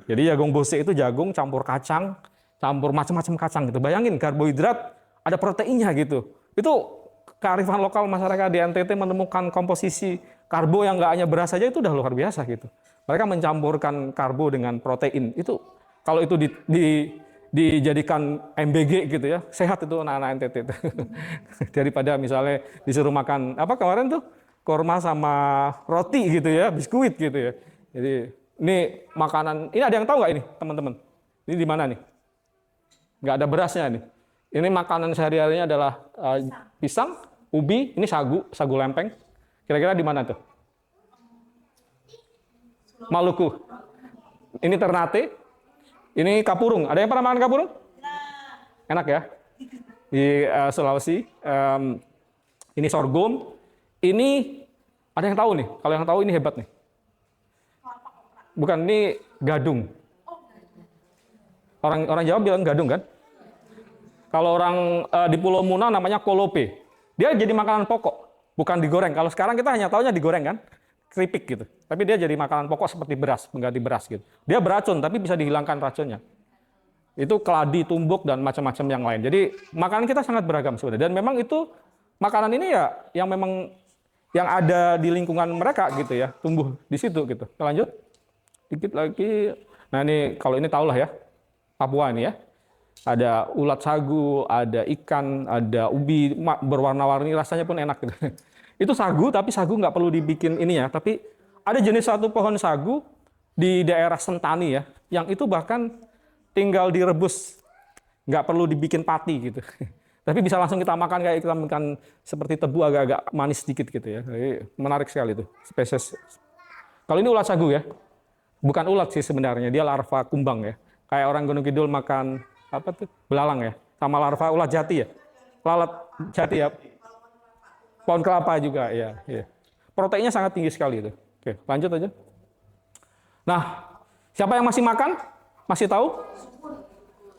Jadi jagung bose itu jagung campur kacang, campur macam-macam kacang gitu. Bayangin karbohidrat ada proteinnya gitu. Itu kearifan lokal masyarakat di NTT menemukan komposisi karbo yang nggak hanya beras saja, itu udah luar biasa gitu. Mereka mencampurkan karbo dengan protein. Itu kalau itu dijadikan MBG gitu ya, sehat itu anak-anak NTT itu. Daripada misalnya disuruh makan apa kemarin tuh, korma sama roti gitu ya, biskuit gitu ya. Jadi ini makanan, ini ada yang tahu nggak ini teman-teman? Ini di mana nih? Nggak ada berasnya nih. Ini makanan sehari-harinya adalah pisang, ubi, ini sagu lempeng. Kira-kira di mana tuh? Maluku. Ini Ternate. Ini kapurung. Ada yang pernah makan kapurung? Enak ya? Di Sulawesi. Ini sorghum. Ini ada yang tahu nih. Kalau yang tahu ini hebat nih. Bukan, ini gadung. Orang Jawa bilang gadung kan? Kalau orang di Pulau Muna namanya kolope. Dia jadi makanan pokok, bukan digoreng. Kalau sekarang kita hanya taunya digoreng kan? Keripik gitu. Tapi dia jadi makanan pokok seperti beras, mengganti beras gitu. Dia beracun tapi bisa dihilangkan racunnya. Itu keladi, tumbuk, dan macam-macam yang lain. Jadi makanan kita sangat beragam sebenarnya. Dan memang itu makanan ini ya yang memang yang ada di lingkungan mereka gitu ya, tumbuh di situ gitu. Kita lanjut dikit lagi. Nah ini kalau ini tahulah ya, Papua ini ya. Ada ulat sagu, ada ikan, ada ubi berwarna-warni, rasanya pun enak gitu. Itu sagu, tapi sagu nggak perlu dibikin ini ya. Tapi ada jenis satu pohon sagu di daerah Sentani ya, yang itu bahkan tinggal direbus, nggak perlu dibikin pati gitu. Tapi bisa langsung kita makan, kayak kita makan seperti tebu agak-agak manis sedikit gitu ya. Jadi menarik sekali itu spesies. Kalau ini ulat sagu ya. bukan ulat sih sebenarnya, dia larva kumbang ya. Kayak orang Gunung Kidul makan apa tuh? Belalang ya. Sama larva ulat jati ya. Lalat jati ya. Pohon kelapa juga ya, ya. Proteinnya sangat tinggi sekali itu. Oke, lanjut aja. Nah, siapa yang masih makan? Masih tahu?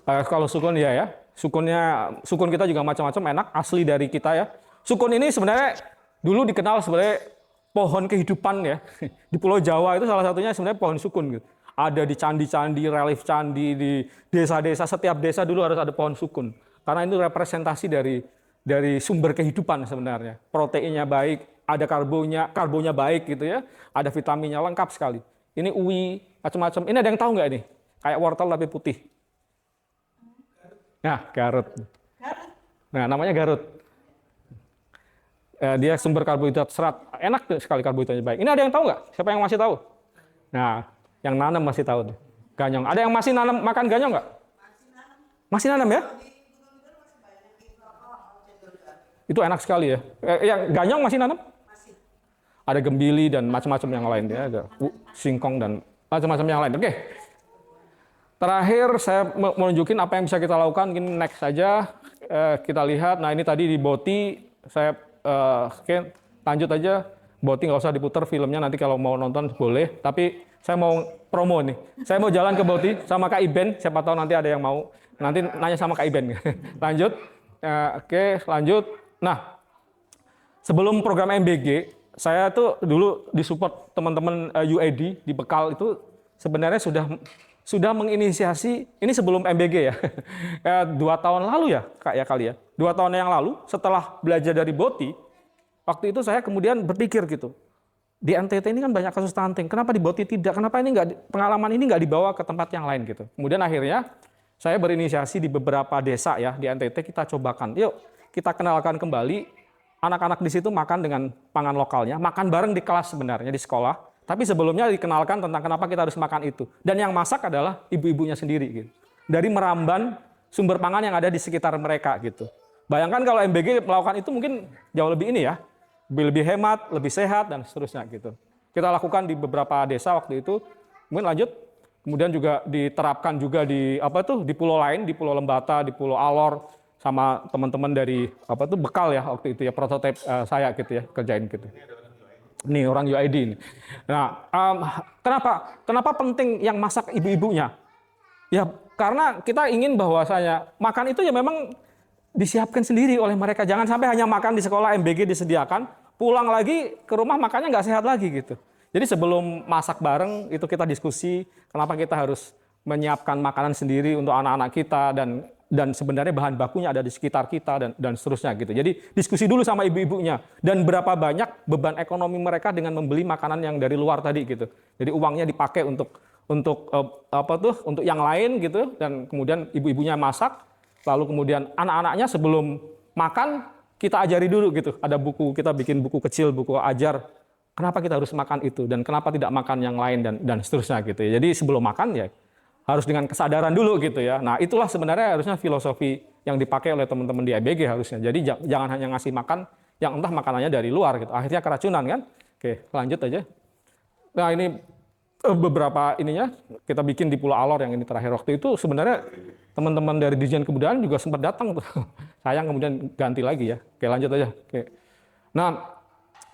Kalau sukun ya. Sukun kita juga macam-macam, enak, asli dari kita ya. Sukun ini sebenarnya dulu dikenal sebagai pohon kehidupan ya. Di Pulau Jawa itu salah satunya sebenarnya pohon sukun gitu. Ada di candi-candi, relief candi, di desa-desa, setiap desa dulu harus ada pohon sukun. Karena itu representasi dari sumber kehidupan sebenarnya. Proteinnya baik, ada karbonnya baik gitu ya. Ada vitaminnya lengkap sekali. Ini uwi, macam-macam. Ini ada yang tahu nggak ini? Kayak wortel tapi putih. Nah, garut. Nah, namanya garut. Dia sumber karbohidrat serat. Enak sekali karbohidratnya baik. Ini ada yang tahu nggak? Siapa yang masih tahu? Nah, yang nanam masih tahu. Ganyong. Ada yang masih nanam makan ganyong nggak? Masih nanam ya? Itu enak sekali ya. Yang ganyong masih nanam? Masih. Ada gembili dan macam-macam yang lain ya. Ada singkong dan macam-macam yang lain. Oke. Terakhir saya mau nunjukin apa yang bisa kita lakukan. Ini next saja. Kita lihat. Nah ini tadi di Boti. Saya oke, lanjut aja. Boti nggak usah diputar filmnya. Nanti kalau mau nonton boleh. Tapi saya mau promo nih. Saya mau jalan ke Boti sama Kak Iben. Siapa tahu nanti ada yang mau. Nanti nanya sama Kak Iben. Lanjut. Oke, lanjut. Nah, sebelum program MBG, saya tuh dulu disupport teman-teman UAD di Bekal itu sebenarnya sudah menginisiasi, ini sebelum MBG ya, 2 tahun lalu ya, kali ya. 2 tahun yang lalu, setelah belajar dari Boti, waktu itu saya kemudian berpikir gitu, di NTT ini kan banyak kasus stunting, kenapa di Boti tidak, kenapa ini pengalaman ini nggak dibawa ke tempat yang lain gitu. Kemudian akhirnya, saya berinisiasi di beberapa desa ya, di NTT kita cobakan, yuk kita kenalkan kembali, anak-anak di situ makan dengan pangan lokalnya, makan bareng di kelas sebenarnya, di sekolah, tapi sebelumnya dikenalkan tentang kenapa kita harus makan itu. Dan yang masak adalah ibu-ibunya sendiri gitu. Dari meramban sumber pangan yang ada di sekitar mereka gitu. Bayangkan kalau MBG melakukan itu mungkin jauh lebih ini ya, lebih hemat, lebih sehat dan seterusnya gitu. Kita lakukan di beberapa desa waktu itu. Kemudian lanjut, kemudian juga diterapkan juga di di pulau lain, di Pulau Lembata, di Pulau Alor sama teman-teman dari Bekal ya waktu itu ya, prototipe saya gitu ya, kerjain gitu. Nih orang UID ini. Nah, kenapa penting yang masak ibu-ibunya? Ya karena kita ingin bahwasanya makan itu ya memang disiapkan sendiri oleh mereka. Jangan sampai hanya makan di sekolah MBG disediakan, pulang lagi ke rumah makannya nggak sehat lagi gitu. Jadi sebelum masak bareng itu kita diskusi kenapa kita harus menyiapkan makanan sendiri untuk anak-anak kita dan sebenarnya bahan bakunya ada di sekitar kita dan seterusnya gitu. Jadi diskusi dulu sama ibu-ibunya dan berapa banyak beban ekonomi mereka dengan membeli makanan yang dari luar tadi gitu. Jadi uangnya dipakai untuk yang lain gitu dan kemudian ibu-ibunya masak, lalu kemudian anak-anaknya sebelum makan kita ajari dulu gitu. Ada buku, kita bikin buku kecil, buku ajar kenapa kita harus makan itu dan kenapa tidak makan yang lain dan seterusnya gitu ya. Jadi sebelum makan ya harus dengan kesadaran dulu gitu ya. Nah itulah sebenarnya harusnya filosofi yang dipakai oleh teman-teman di IBG harusnya. Jadi jangan hanya ngasih makan yang entah makanannya dari luar gitu. Akhirnya keracunan kan. Oke lanjut aja. Nah ini beberapa ininya kita bikin di Pulau Alor yang ini terakhir waktu itu sebenarnya teman-teman dari Dirjen Kebudayaan juga sempat datang tuh. Sayang kemudian ganti lagi ya. Oke lanjut aja. Oke. Nah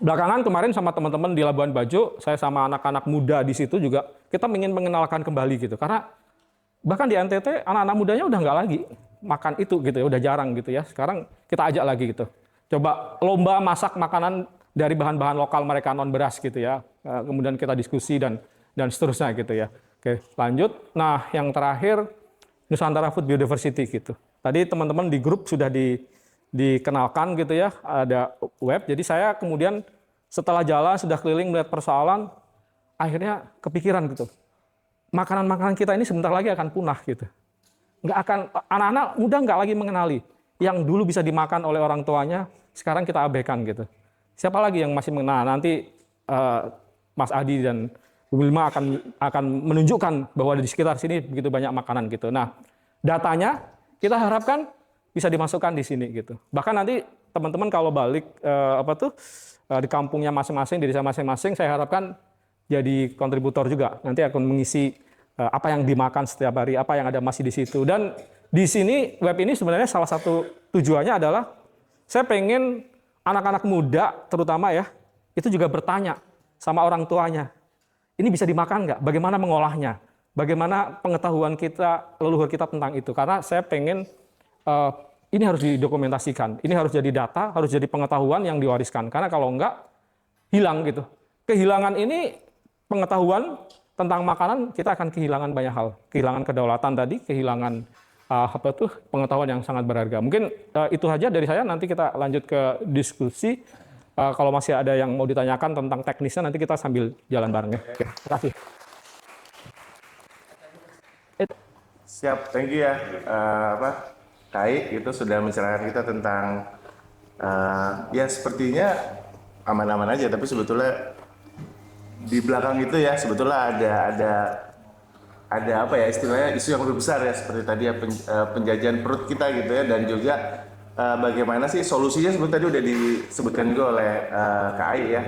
belakangan kemarin sama teman-teman di Labuan Bajo, saya sama anak-anak muda di situ juga kita ingin mengenalkan kembali gitu. Karena bahkan di NTT anak-anak mudanya udah nggak lagi makan itu gitu ya, udah jarang gitu ya. Sekarang kita ajak lagi gitu. Coba lomba masak makanan dari bahan-bahan lokal mereka non beras gitu ya. Kemudian kita diskusi dan seterusnya gitu ya. Oke, lanjut. Nah, yang terakhir Nusantara Food Biodiversity gitu. Tadi teman-teman di grup sudah dikenalkan gitu ya, ada web. Jadi saya kemudian setelah jalan sudah keliling melihat persoalan, akhirnya kepikiran gitu. Makanan-makanan kita ini sebentar lagi akan punah gitu. Nggak akan, anak-anak muda nggak lagi mengenali. Yang dulu bisa dimakan oleh orang tuanya, sekarang kita abaikan gitu. Siapa lagi yang masih mengenal? Nanti Mas Adi dan Bu Wilma akan menunjukkan bahwa di sekitar sini begitu banyak makanan gitu. Nah, datanya kita harapkan bisa dimasukkan di sini gitu. Bahkan nanti teman-teman kalau balik di kampungnya masing-masing, di desa masing-masing, saya harapkan jadi kontributor juga. Nanti akan mengisi apa yang dimakan setiap hari, apa yang ada masih di situ. Dan di sini web ini sebenarnya salah satu tujuannya adalah saya pengen anak-anak muda terutama ya, itu juga bertanya sama orang tuanya. Ini bisa dimakan nggak? Bagaimana mengolahnya? Bagaimana pengetahuan kita, leluhur kita tentang itu? Karena saya pengen ini harus didokumentasikan. Ini harus jadi data, harus jadi pengetahuan yang diwariskan. Karena kalau enggak, hilang gitu. Kehilangan ini pengetahuan tentang makanan, kita akan kehilangan banyak hal. Kehilangan kedaulatan tadi, kehilangan pengetahuan yang sangat berharga. Mungkin itu saja dari saya, nanti kita lanjut ke diskusi. Kalau masih ada yang mau ditanyakan tentang teknisnya, nanti kita sambil jalan bareng ya. Oke, terima kasih. Siap, thank you ya. Kai itu sudah mencerahkan kita tentang ya sepertinya aman-aman aja, tapi sebetulnya di belakang itu ya sebetulnya ada apa ya istilahnya isu yang lebih besar ya, seperti tadi ya penjajahan perut kita gitu ya, dan juga bagaimana sih solusinya seperti tadi udah disebutkan juga oleh KAI ya.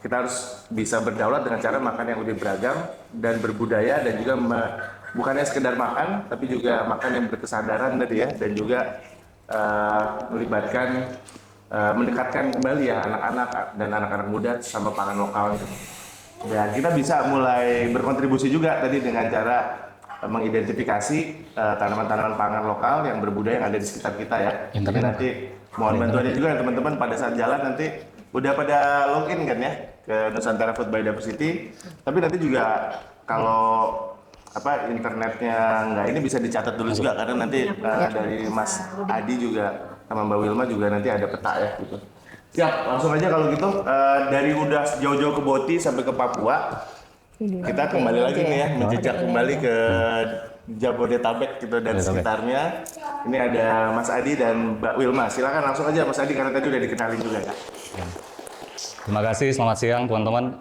Kita harus bisa berdaulat dengan cara makan yang lebih beragam dan berbudaya, dan juga bukannya sekedar makan tapi juga makan yang berkesadaran tadi ya, dan juga melibatkan mendekatkan kembali ya anak-anak dan anak-anak muda sama pangan lokal. Dan kita bisa mulai berkontribusi juga tadi dengan cara mengidentifikasi tanaman-tanaman pangan lokal yang berbudaya yang ada di sekitar kita ya. Jadi nanti mohon bantuannya juga teman-teman pada saat jalan nanti udah pada login kan ya ke Nusantara Food Biodiversity. Tapi nanti juga kalau internetnya nggak ini bisa dicatat dulu juga, karena nanti dari Mas Adi juga sama Mbak Wilma juga nanti ada peta ya gitu. Siap, langsung aja kalau gitu dari udah jauh-jauh ke Boti sampai ke Papua, kita kembali lagi nih ya, menjejak kembali ke Jabodetabek gitu dan sekitarnya. Ini ada Mas Adi dan Mbak Wilma. Silakan langsung aja Mas Adi, karena tadi udah dikenalin juga ya. Terima kasih, selamat siang teman-teman.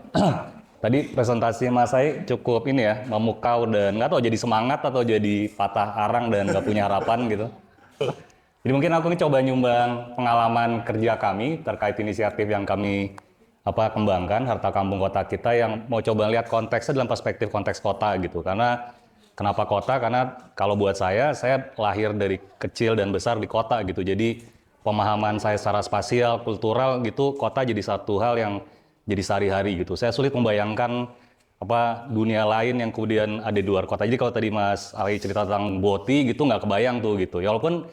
Tadi presentasi Mas Sai cukup ini ya, memukau dan nggak tahu jadi semangat atau jadi patah arang dan nggak punya harapan gitu. Jadi mungkin aku ini coba nyumbang pengalaman kerja kami terkait inisiatif yang kami kembangkan, Harta Kampung Kota Kita, yang mau coba lihat konteksnya dalam perspektif konteks kota gitu. Karena kenapa kota? Karena kalau buat saya lahir dari kecil dan besar di kota gitu. Jadi pemahaman saya secara spasial, kultural gitu, kota jadi satu hal yang jadi sehari-hari gitu. Saya sulit membayangkan dunia lain yang kemudian ada di luar kota. Jadi kalau tadi Mas Ali cerita tentang Boti gitu, nggak kebayang tuh gitu. Ya walaupun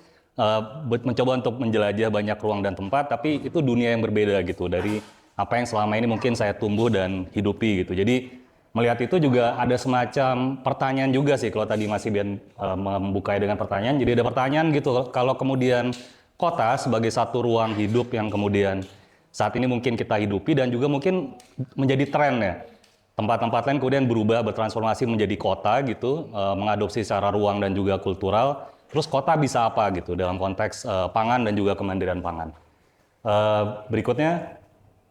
mencoba untuk menjelajah banyak ruang dan tempat, tapi itu dunia yang berbeda gitu dari apa yang selama ini mungkin saya tumbuh dan hidupi gitu. Jadi melihat itu juga ada semacam pertanyaan juga sih, kalau tadi Mas Ibian membukanya dengan pertanyaan. Jadi ada pertanyaan gitu, kalau kemudian kota sebagai satu ruang hidup yang kemudian saat ini mungkin kita hidupi dan juga mungkin menjadi tren ya. Tempat-tempat lain kemudian berubah, bertransformasi menjadi kota gitu, mengadopsi secara ruang dan juga kultural. Terus kota bisa apa gitu dalam konteks pangan dan juga kemandirian pangan. Berikutnya,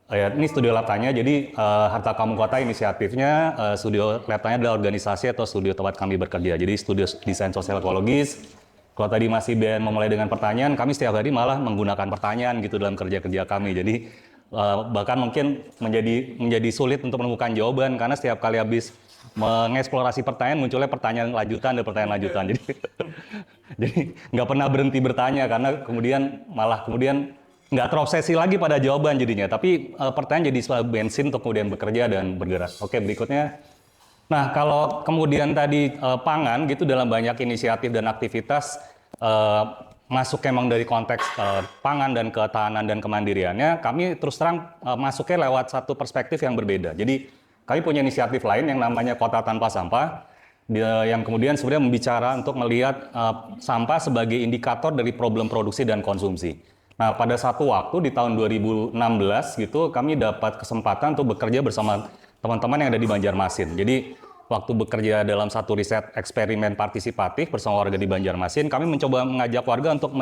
ini studio Laptanya. Jadi Harta Kampung Kota inisiatifnya, studio Laptanya adalah organisasi atau studio tempat kami bekerja. Jadi studio desain sosial ekologis. Kalau tadi masih memulai dengan pertanyaan, kami setiap hari malah menggunakan pertanyaan gitu dalam kerja-kerja kami. Jadi bahkan mungkin menjadi sulit untuk menemukan jawaban, karena setiap kali habis mengeksplorasi pertanyaan munculnya pertanyaan lanjutan dan pertanyaan lanjutan. Jadi nggak pernah berhenti bertanya, karena kemudian nggak terobsesi lagi pada jawaban jadinya. Tapi pertanyaan jadi bensin untuk kemudian bekerja dan bergerak. Oke, berikutnya. Nah, kalau kemudian tadi pangan gitu dalam banyak inisiatif dan aktivitas masuk emang dari konteks pangan dan ketahanan dan kemandiriannya, kami terus terang masuknya lewat satu perspektif yang berbeda. Jadi kami punya inisiatif lain yang namanya Kota Tanpa Sampah, yang kemudian sebenarnya membicara untuk melihat sampah sebagai indikator dari problem produksi dan konsumsi. Nah, pada satu waktu di tahun 2016 gitu, kami dapat kesempatan untuk bekerja bersama teman-teman yang ada di Banjarmasin. Jadi waktu bekerja dalam satu riset eksperimen partisipatif bersama warga di Banjarmasin, kami mencoba mengajak warga untuk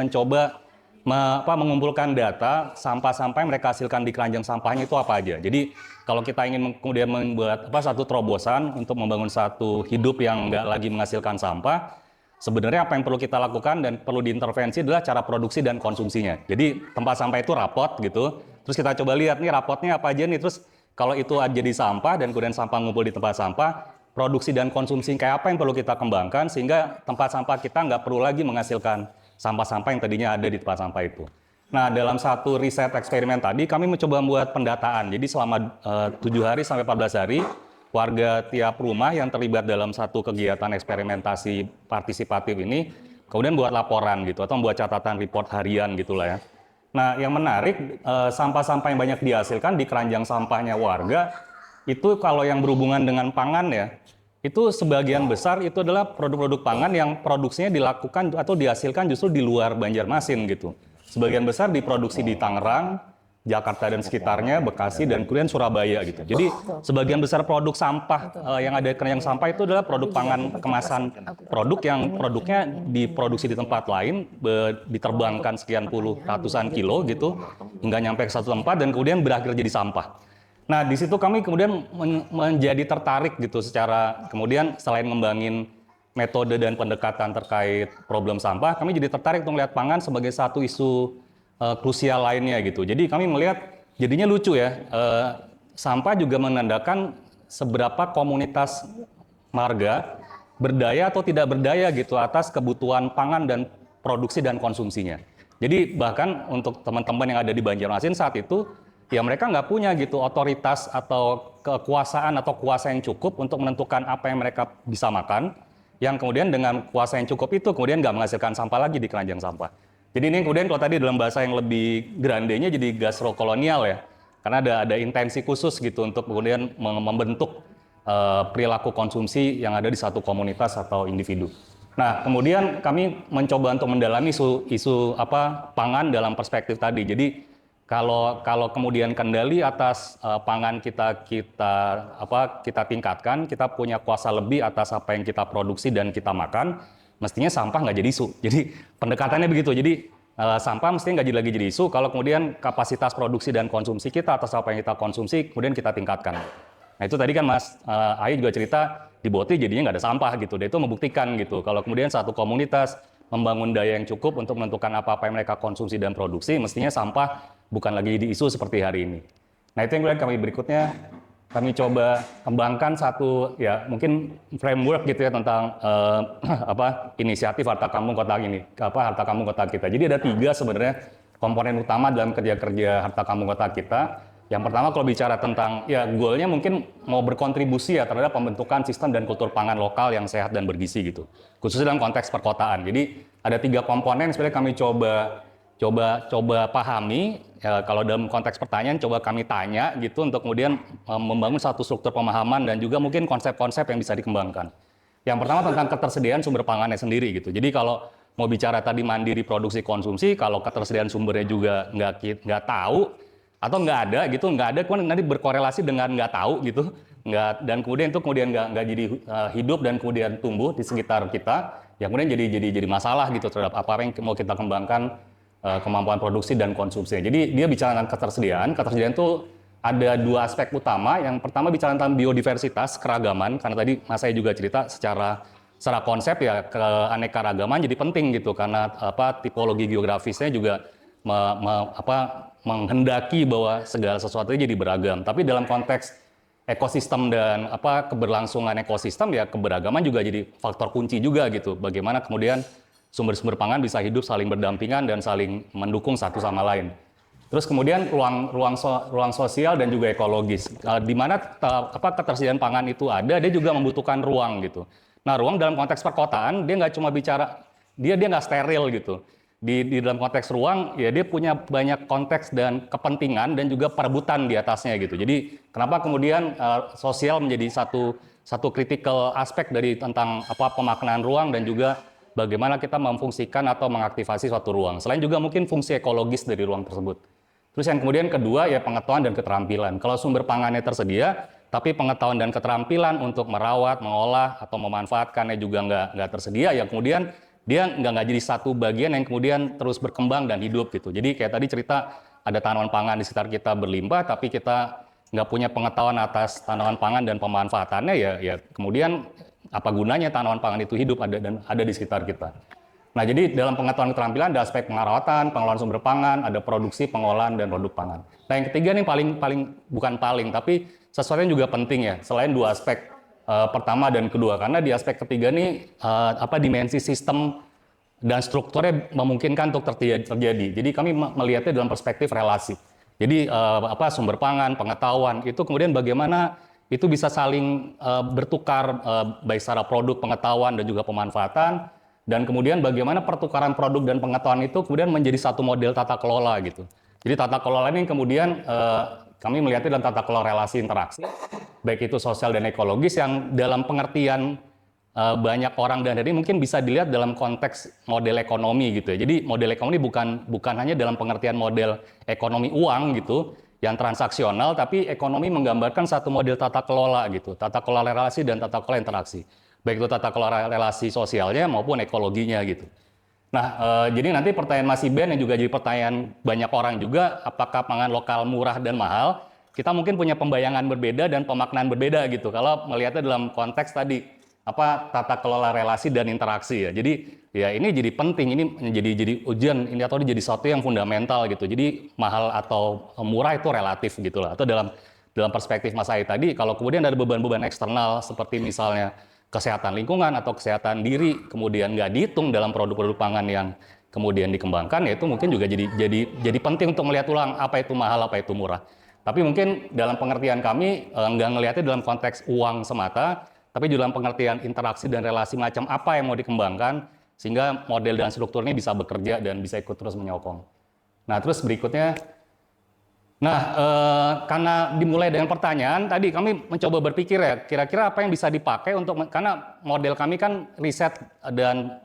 mengumpulkan data sampah-sampah yang mereka hasilkan di keranjang sampahnya itu apa aja. Jadi kalau kita ingin kemudian membuat satu terobosan untuk membangun satu hidup yang nggak lagi menghasilkan sampah, sebenarnya apa yang perlu kita lakukan dan perlu diintervensi adalah cara produksi dan konsumsinya. Jadi tempat sampah itu rapot gitu, terus kita coba lihat nih rapotnya apa aja nih, terus Kalau itu jadi sampah dan kemudian sampah ngumpul di tempat sampah, produksi dan konsumsi kayak apa yang perlu kita kembangkan sehingga tempat sampah kita nggak perlu lagi menghasilkan sampah-sampah yang tadinya ada di tempat sampah itu. Nah, dalam satu riset eksperimen tadi, kami mencoba membuat pendataan. Jadi selama 7 hari sampai 14 hari, warga tiap rumah yang terlibat dalam satu kegiatan eksperimentasi partisipatif ini, kemudian buat laporan gitu, atau membuat catatan report harian gitulah ya. Nah, yang menarik, sampah-sampah yang banyak dihasilkan di keranjang sampahnya warga, itu kalau yang berhubungan dengan pangan ya, itu sebagian besar itu adalah produk-produk pangan yang produksinya dilakukan atau dihasilkan justru di luar Banjarmasin gitu. Sebagian besar diproduksi di Tangerang, Jakarta dan sekitarnya, Bekasi, dan kemudian Surabaya gitu. Jadi sebagian besar produk sampah yang ada di keranjang sampah itu adalah produk pangan kemasan, produk yang produknya diproduksi di tempat lain, diterbangkan sekian puluh ratusan kilo gitu, hingga nyampe ke satu tempat dan kemudian berakhir jadi sampah. Nah, di situ kami kemudian menjadi tertarik gitu secara kemudian selain ngembangin metode dan pendekatan terkait problem sampah, kami jadi tertarik untuk melihat pangan sebagai satu isu krusial lainnya gitu. Jadi kami melihat jadinya lucu ya, sampah juga menandakan seberapa komunitas marga berdaya atau tidak berdaya gitu atas kebutuhan pangan dan produksi dan konsumsinya. Jadi bahkan untuk teman-teman yang ada di Banjarmasin saat itu, ya mereka nggak punya gitu otoritas atau kekuasaan atau kuasa yang cukup untuk menentukan apa yang mereka bisa makan, yang kemudian dengan kuasa yang cukup itu kemudian nggak menghasilkan sampah lagi di keranjang sampah. Jadi ini kemudian kalau tadi dalam bahasa yang lebih grandenya jadi gastrokolonial ya, karena ada intensi khusus gitu untuk kemudian membentuk perilaku konsumsi yang ada di satu komunitas atau individu. Nah, kemudian kami mencoba untuk mendalami isu pangan dalam perspektif tadi. Jadi kalau kemudian kendali atas pangan kita tingkatkan, kita punya kuasa lebih atas apa yang kita produksi dan kita makan, mestinya sampah nggak jadi isu. Jadi pendekatannya begitu. Jadi sampah mestinya nggak lagi jadi isu kalau kemudian kapasitas produksi dan konsumsi kita atas apa yang kita konsumsi kemudian kita tingkatkan. Nah itu tadi kan Mas Ai juga cerita di Boti jadinya nggak ada sampah gitu. Dan itu membuktikan gitu kalau kemudian satu komunitas membangun daya yang cukup untuk menentukan apa-apa yang mereka konsumsi dan produksi, mestinya sampah bukan lagi di isu seperti hari ini. Nah itu yang kemudian kami berikutnya, kami coba kembangkan satu ya mungkin framework gitu ya tentang inisiatif Harta Kampung Kota ini, Harta Kampung Kota kita. Jadi ada 3 sebenarnya komponen utama dalam kerja-kerja Harta Kampung Kota kita. Yang pertama kalau bicara tentang ya goalnya mungkin mau berkontribusi ya terhadap pembentukan sistem dan kultur pangan lokal yang sehat dan bergizi gitu. Khususnya dalam konteks perkotaan. Jadi ada 3 komponen sebenarnya kami coba pahami, ya, kalau dalam konteks pertanyaan coba kami tanya gitu untuk kemudian membangun satu struktur pemahaman dan juga mungkin konsep-konsep yang bisa dikembangkan. Yang pertama tentang ketersediaan sumber pangannya sendiri gitu. Jadi kalau mau bicara tadi mandiri produksi konsumsi, kalau ketersediaan sumbernya juga nggak tahu atau nggak ada, kemudian nanti berkorelasi dengan nggak tahu gitu, dan kemudian itu nggak jadi hidup dan kemudian tumbuh di sekitar kita, ya kemudian jadi masalah gitu terhadap apa yang mau kita kembangkan. Kemampuan produksi dan konsumsi. Jadi dia bicara tentang ketersediaan itu ada 2 aspek utama. Yang pertama bicara tentang biodiversitas, keragaman, karena tadi Mas saya juga cerita secara konsep ya keanekaragaman jadi penting gitu karena tipologi geografisnya juga menghendaki bahwa segala sesuatu jadi beragam. Tapi dalam konteks ekosistem dan keberlangsungan ekosistem ya keberagaman juga jadi faktor kunci juga gitu. Bagaimana kemudian sumber-sumber pangan bisa hidup saling berdampingan dan saling mendukung satu sama lain. Terus kemudian ruang sosial dan juga ekologis. Di mana ketersediaan pangan itu ada, dia juga membutuhkan ruang gitu. Nah, ruang dalam konteks perkotaan dia nggak cuma bicara dia nggak steril gitu. Di dalam konteks ruang ya dia punya banyak konteks dan kepentingan dan juga perebutan di atasnya gitu. Jadi kenapa kemudian sosial menjadi satu critical aspek dari tentang pemaknaan ruang dan juga bagaimana kita memfungsikan atau mengaktifasi suatu ruang. Selain juga mungkin fungsi ekologis dari ruang tersebut. Terus yang kemudian kedua ya pengetahuan dan keterampilan. Kalau sumber pangannya tersedia, tapi pengetahuan dan keterampilan untuk merawat, mengolah, atau memanfaatkannya juga nggak tersedia, ya kemudian dia nggak jadi satu bagian yang kemudian terus berkembang dan hidup gitu. Jadi kayak tadi cerita ada tanaman pangan di sekitar kita berlimpah, tapi kita nggak punya pengetahuan atas tanaman pangan dan pemanfaatannya, ya kemudian apa gunanya tanaman pangan itu hidup ada di sekitar kita. Nah, jadi dalam pengetahuan keterampilan ada aspek pengarawatan, pengelolaan sumber pangan, ada produksi, pengolahan, dan produk pangan. Nah, yang ketiga nih bukan paling, tapi sesuatu yang juga penting ya, selain dua aspek pertama dan kedua. Karena di aspek ketiga nih, dimensi sistem dan strukturnya memungkinkan untuk terjadi. Jadi kami melihatnya dalam perspektif relasi. Jadi sumber pangan, pengetahuan, itu kemudian bagaimana itu bisa saling bertukar baik secara produk, pengetahuan, dan juga pemanfaatan. Dan kemudian bagaimana pertukaran produk dan pengetahuan itu kemudian menjadi satu model tata kelola gitu. Jadi tata kelola ini kemudian kami melihatnya dalam tata kelola relasi interaksi, baik itu sosial dan ekologis yang dalam pengertian banyak orang dan ini mungkin bisa dilihat dalam konteks model ekonomi gitu ya. Jadi model ekonomi bukan hanya dalam pengertian model ekonomi uang gitu, yang transaksional, tapi ekonomi menggambarkan satu model tata kelola gitu, tata kelola relasi dan tata kelola interaksi. Baik itu tata kelola relasi sosialnya maupun ekologinya gitu. Nah, jadi nanti pertanyaan Mas Iben yang juga jadi pertanyaan banyak orang juga, apakah pangan lokal murah dan mahal? Kita mungkin punya pembayangan berbeda dan pemaknaan berbeda gitu. Kalau melihatnya dalam konteks tadi tata kelola relasi dan interaksi ya. Jadi ya ini jadi penting, ini jadi ujian ini atau jadi sesuatu yang fundamental gitu. Jadi mahal atau murah itu relatif gitu lah. Atau dalam perspektif Mas Ai tadi, kalau kemudian ada beban-beban eksternal seperti misalnya kesehatan lingkungan atau kesehatan diri kemudian nggak dihitung dalam produk-produk pangan yang kemudian dikembangkan, ya itu mungkin juga jadi penting untuk melihat ulang apa itu mahal, apa itu murah. Tapi mungkin dalam pengertian kami nggak ngelihatnya dalam konteks uang semata, tapi dalam pengertian interaksi dan relasi macam apa yang mau dikembangkan sehingga model dan struktur ini bisa bekerja dan bisa ikut terus menyokong. Nah, terus berikutnya, karena dimulai dengan pertanyaan, tadi kami mencoba berpikir ya, kira-kira apa yang bisa dipakai karena model kami kan riset dan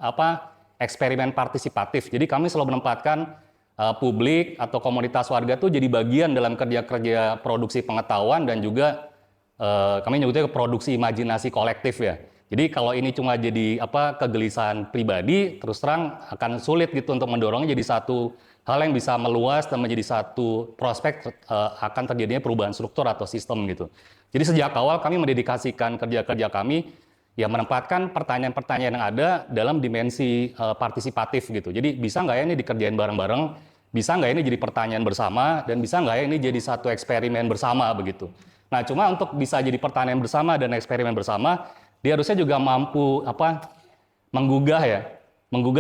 eksperimen partisipatif. Jadi kami selalu menempatkan publik atau komunitas warga tuh jadi bagian dalam kerja-kerja produksi pengetahuan dan juga kami nyebutnya produksi imajinasi kolektif ya. Jadi kalau ini cuma jadi kegelisahan pribadi, terus terang akan sulit gitu untuk mendorongnya jadi satu hal yang bisa meluas dan menjadi satu prospek akan terjadinya perubahan struktur atau sistem gitu. Jadi sejak awal kami mendedikasikan kerja-kerja kami ya menempatkan pertanyaan-pertanyaan yang ada dalam dimensi partisipatif gitu. Jadi bisa nggak ya ini dikerjain bareng-bareng, bisa nggak ini jadi pertanyaan bersama, dan bisa nggak ya ini jadi satu eksperimen bersama begitu. Nah, cuma untuk bisa jadi pertanyaan bersama dan eksperimen bersama, dia harusnya juga mampu menggugah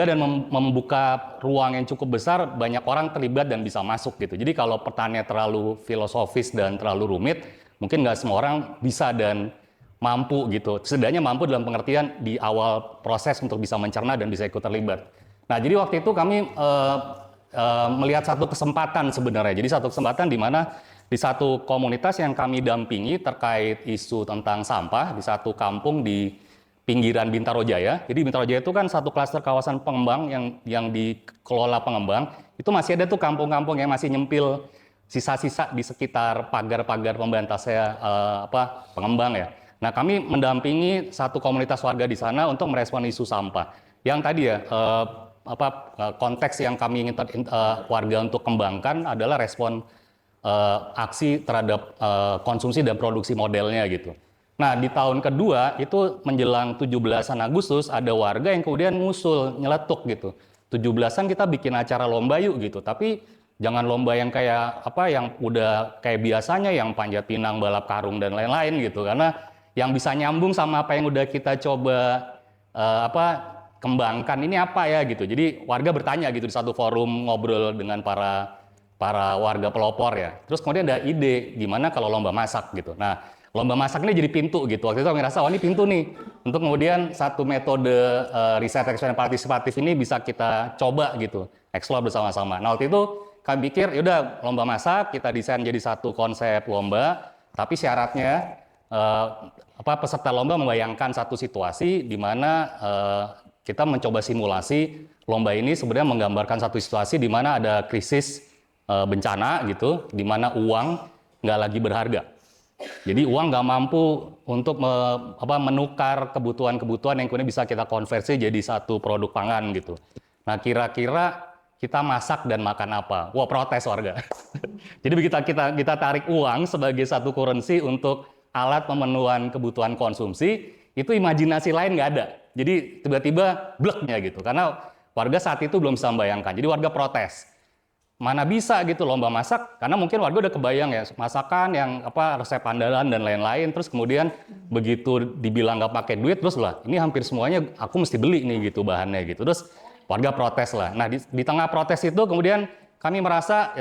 dan membuka ruang yang cukup besar, banyak orang terlibat dan bisa masuk gitu. Jadi kalau pertanyaannya terlalu filosofis dan terlalu rumit, mungkin nggak semua orang bisa dan mampu gitu. Setidaknya mampu dalam pengertian di awal proses untuk bisa mencerna dan bisa ikut terlibat. Nah, jadi waktu itu kami melihat satu kesempatan sebenarnya. Jadi satu kesempatan di mana di satu komunitas yang kami dampingi terkait isu tentang sampah di satu kampung di pinggiran Bintaro Jaya. Jadi Bintaro Jaya itu kan satu klaster kawasan pengembang yang dikelola pengembang. Itu masih ada tuh kampung-kampung yang masih nyempil sisa-sisa di sekitar pagar-pagar pemberantasnya pengembang ya. Nah, kami mendampingi satu komunitas warga di sana untuk merespon isu sampah. Yang tadi ya konteks yang kami ingin warga untuk kembangkan adalah respon aksi terhadap konsumsi dan produksi modelnya gitu. Nah, di tahun kedua itu menjelang 17-an Agustus ada warga yang kemudian ngusul nyeletuk gitu. 17-an kita bikin acara lomba yuk gitu. Tapi jangan lomba yang kayak yang udah kayak biasanya yang panjat pinang, balap karung dan lain-lain gitu. Karena yang bisa nyambung sama apa yang udah kita coba kembangkan ini apa ya gitu. Jadi warga bertanya gitu di satu forum ngobrol dengan para warga pelopor ya. Terus kemudian ada ide gimana kalau lomba masak gitu. Nah, lomba masak ini jadi pintu gitu. Waktu itu kami ngerasa ini pintu nih untuk kemudian satu metode riset eksperimen partisipatif ini bisa kita coba gitu, eksplor bersama-sama. Nah, waktu itu kami pikir yaudah lomba masak kita desain jadi satu konsep lomba, tapi syaratnya peserta lomba membayangkan satu situasi di mana kita mencoba simulasi lomba ini sebenarnya menggambarkan satu situasi di mana ada krisis bencana gitu, di mana uang nggak lagi berharga. Jadi uang nggak mampu untuk menukar kebutuhan-kebutuhan yang kemudian bisa kita konversi jadi satu produk pangan gitu. Nah, kira-kira kita masak dan makan apa? Wah, protes warga. Jadi kita tarik uang sebagai satu currency untuk alat pemenuhan kebutuhan konsumsi, itu imajinasi lain nggak ada. Jadi tiba-tiba bleknya gitu. Karena warga saat itu belum bisa membayangkan. Jadi warga protes. Mana bisa gitu lomba masak, karena mungkin warga udah kebayang ya masakan yang resep andalan dan lain-lain. Terus kemudian begitu dibilang nggak pakai duit, terus lah ini hampir semuanya aku mesti beli nih gitu bahannya gitu. Terus warga protes lah. Nah di tengah protes itu kemudian kami merasa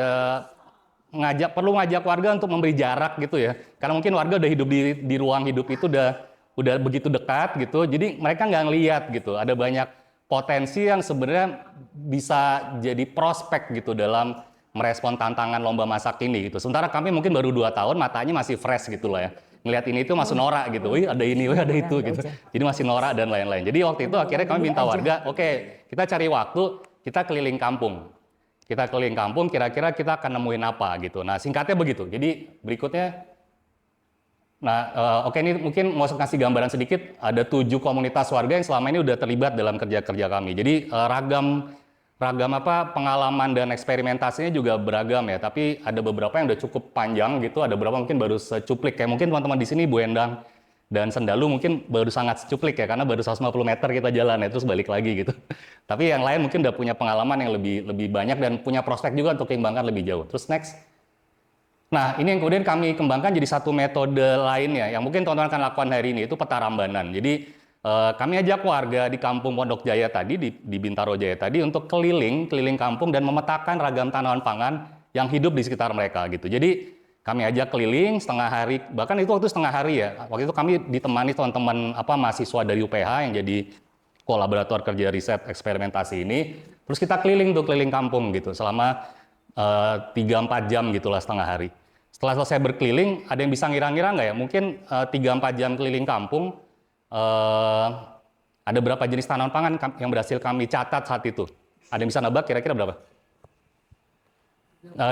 perlu ngajak warga untuk memberi jarak gitu ya, karena mungkin warga udah hidup di ruang hidup itu udah begitu dekat gitu, jadi mereka nggak ngelihat gitu ada banyak potensi yang sebenarnya bisa jadi prospek gitu dalam merespon tantangan lomba masak ini gitu. Sementara kami mungkin baru 2 tahun, matanya masih fresh gitu lah ya, ngelihat ini itu masih norak gitu, wih ada ini, wih ada itu gitu, jadi masih norak dan lain-lain. Jadi waktu itu akhirnya kami minta warga, oke, kita cari waktu, kita keliling kampung. Kita keliling kampung, kira-kira kita akan nemuin apa gitu. Nah singkatnya begitu. Jadi berikutnya, oke ini mungkin mau kasih gambaran sedikit. Ada 7 komunitas warga yang selama ini udah terlibat dalam kerja-kerja kami. Jadi ragam pengalaman dan eksperimentasinya juga beragam ya. Tapi ada beberapa yang udah cukup panjang gitu. Ada beberapa mungkin baru secuplik. Kayak mungkin teman-teman di sini Bu Endang dan Sendalu mungkin baru sangat secuplik ya, karena baru 150 meter kita jalan ya, terus balik lagi gitu. Tapi yang lain mungkin udah punya pengalaman yang lebih banyak dan punya prospek juga untuk kembangkan lebih jauh. Terus next. Nah ini yang kemudian kami kembangkan jadi satu metode lainnya, yang mungkin teman-teman akan lakukan hari ini, itu peta rambanan. Jadi kami ajak warga di kampung Pondok Jaya tadi, di Bintaro Jaya tadi, untuk keliling kampung dan memetakan ragam tanaman pangan yang hidup di sekitar mereka gitu. Jadi kami ajak keliling setengah hari, bahkan itu waktu setengah hari ya. Waktu itu kami ditemani teman-teman mahasiswa dari UPH yang jadi kolaborator kerja riset eksperimentasi ini. Terus kita keliling kampung gitu selama 3-4 jam gitulah setengah hari. Setelah selesai berkeliling, ada yang bisa ngira-ngira nggak ya? Mungkin 3-4 jam keliling kampung, ada berapa jenis tanaman pangan yang berhasil kami catat saat itu? Ada yang bisa nebak kira-kira berapa?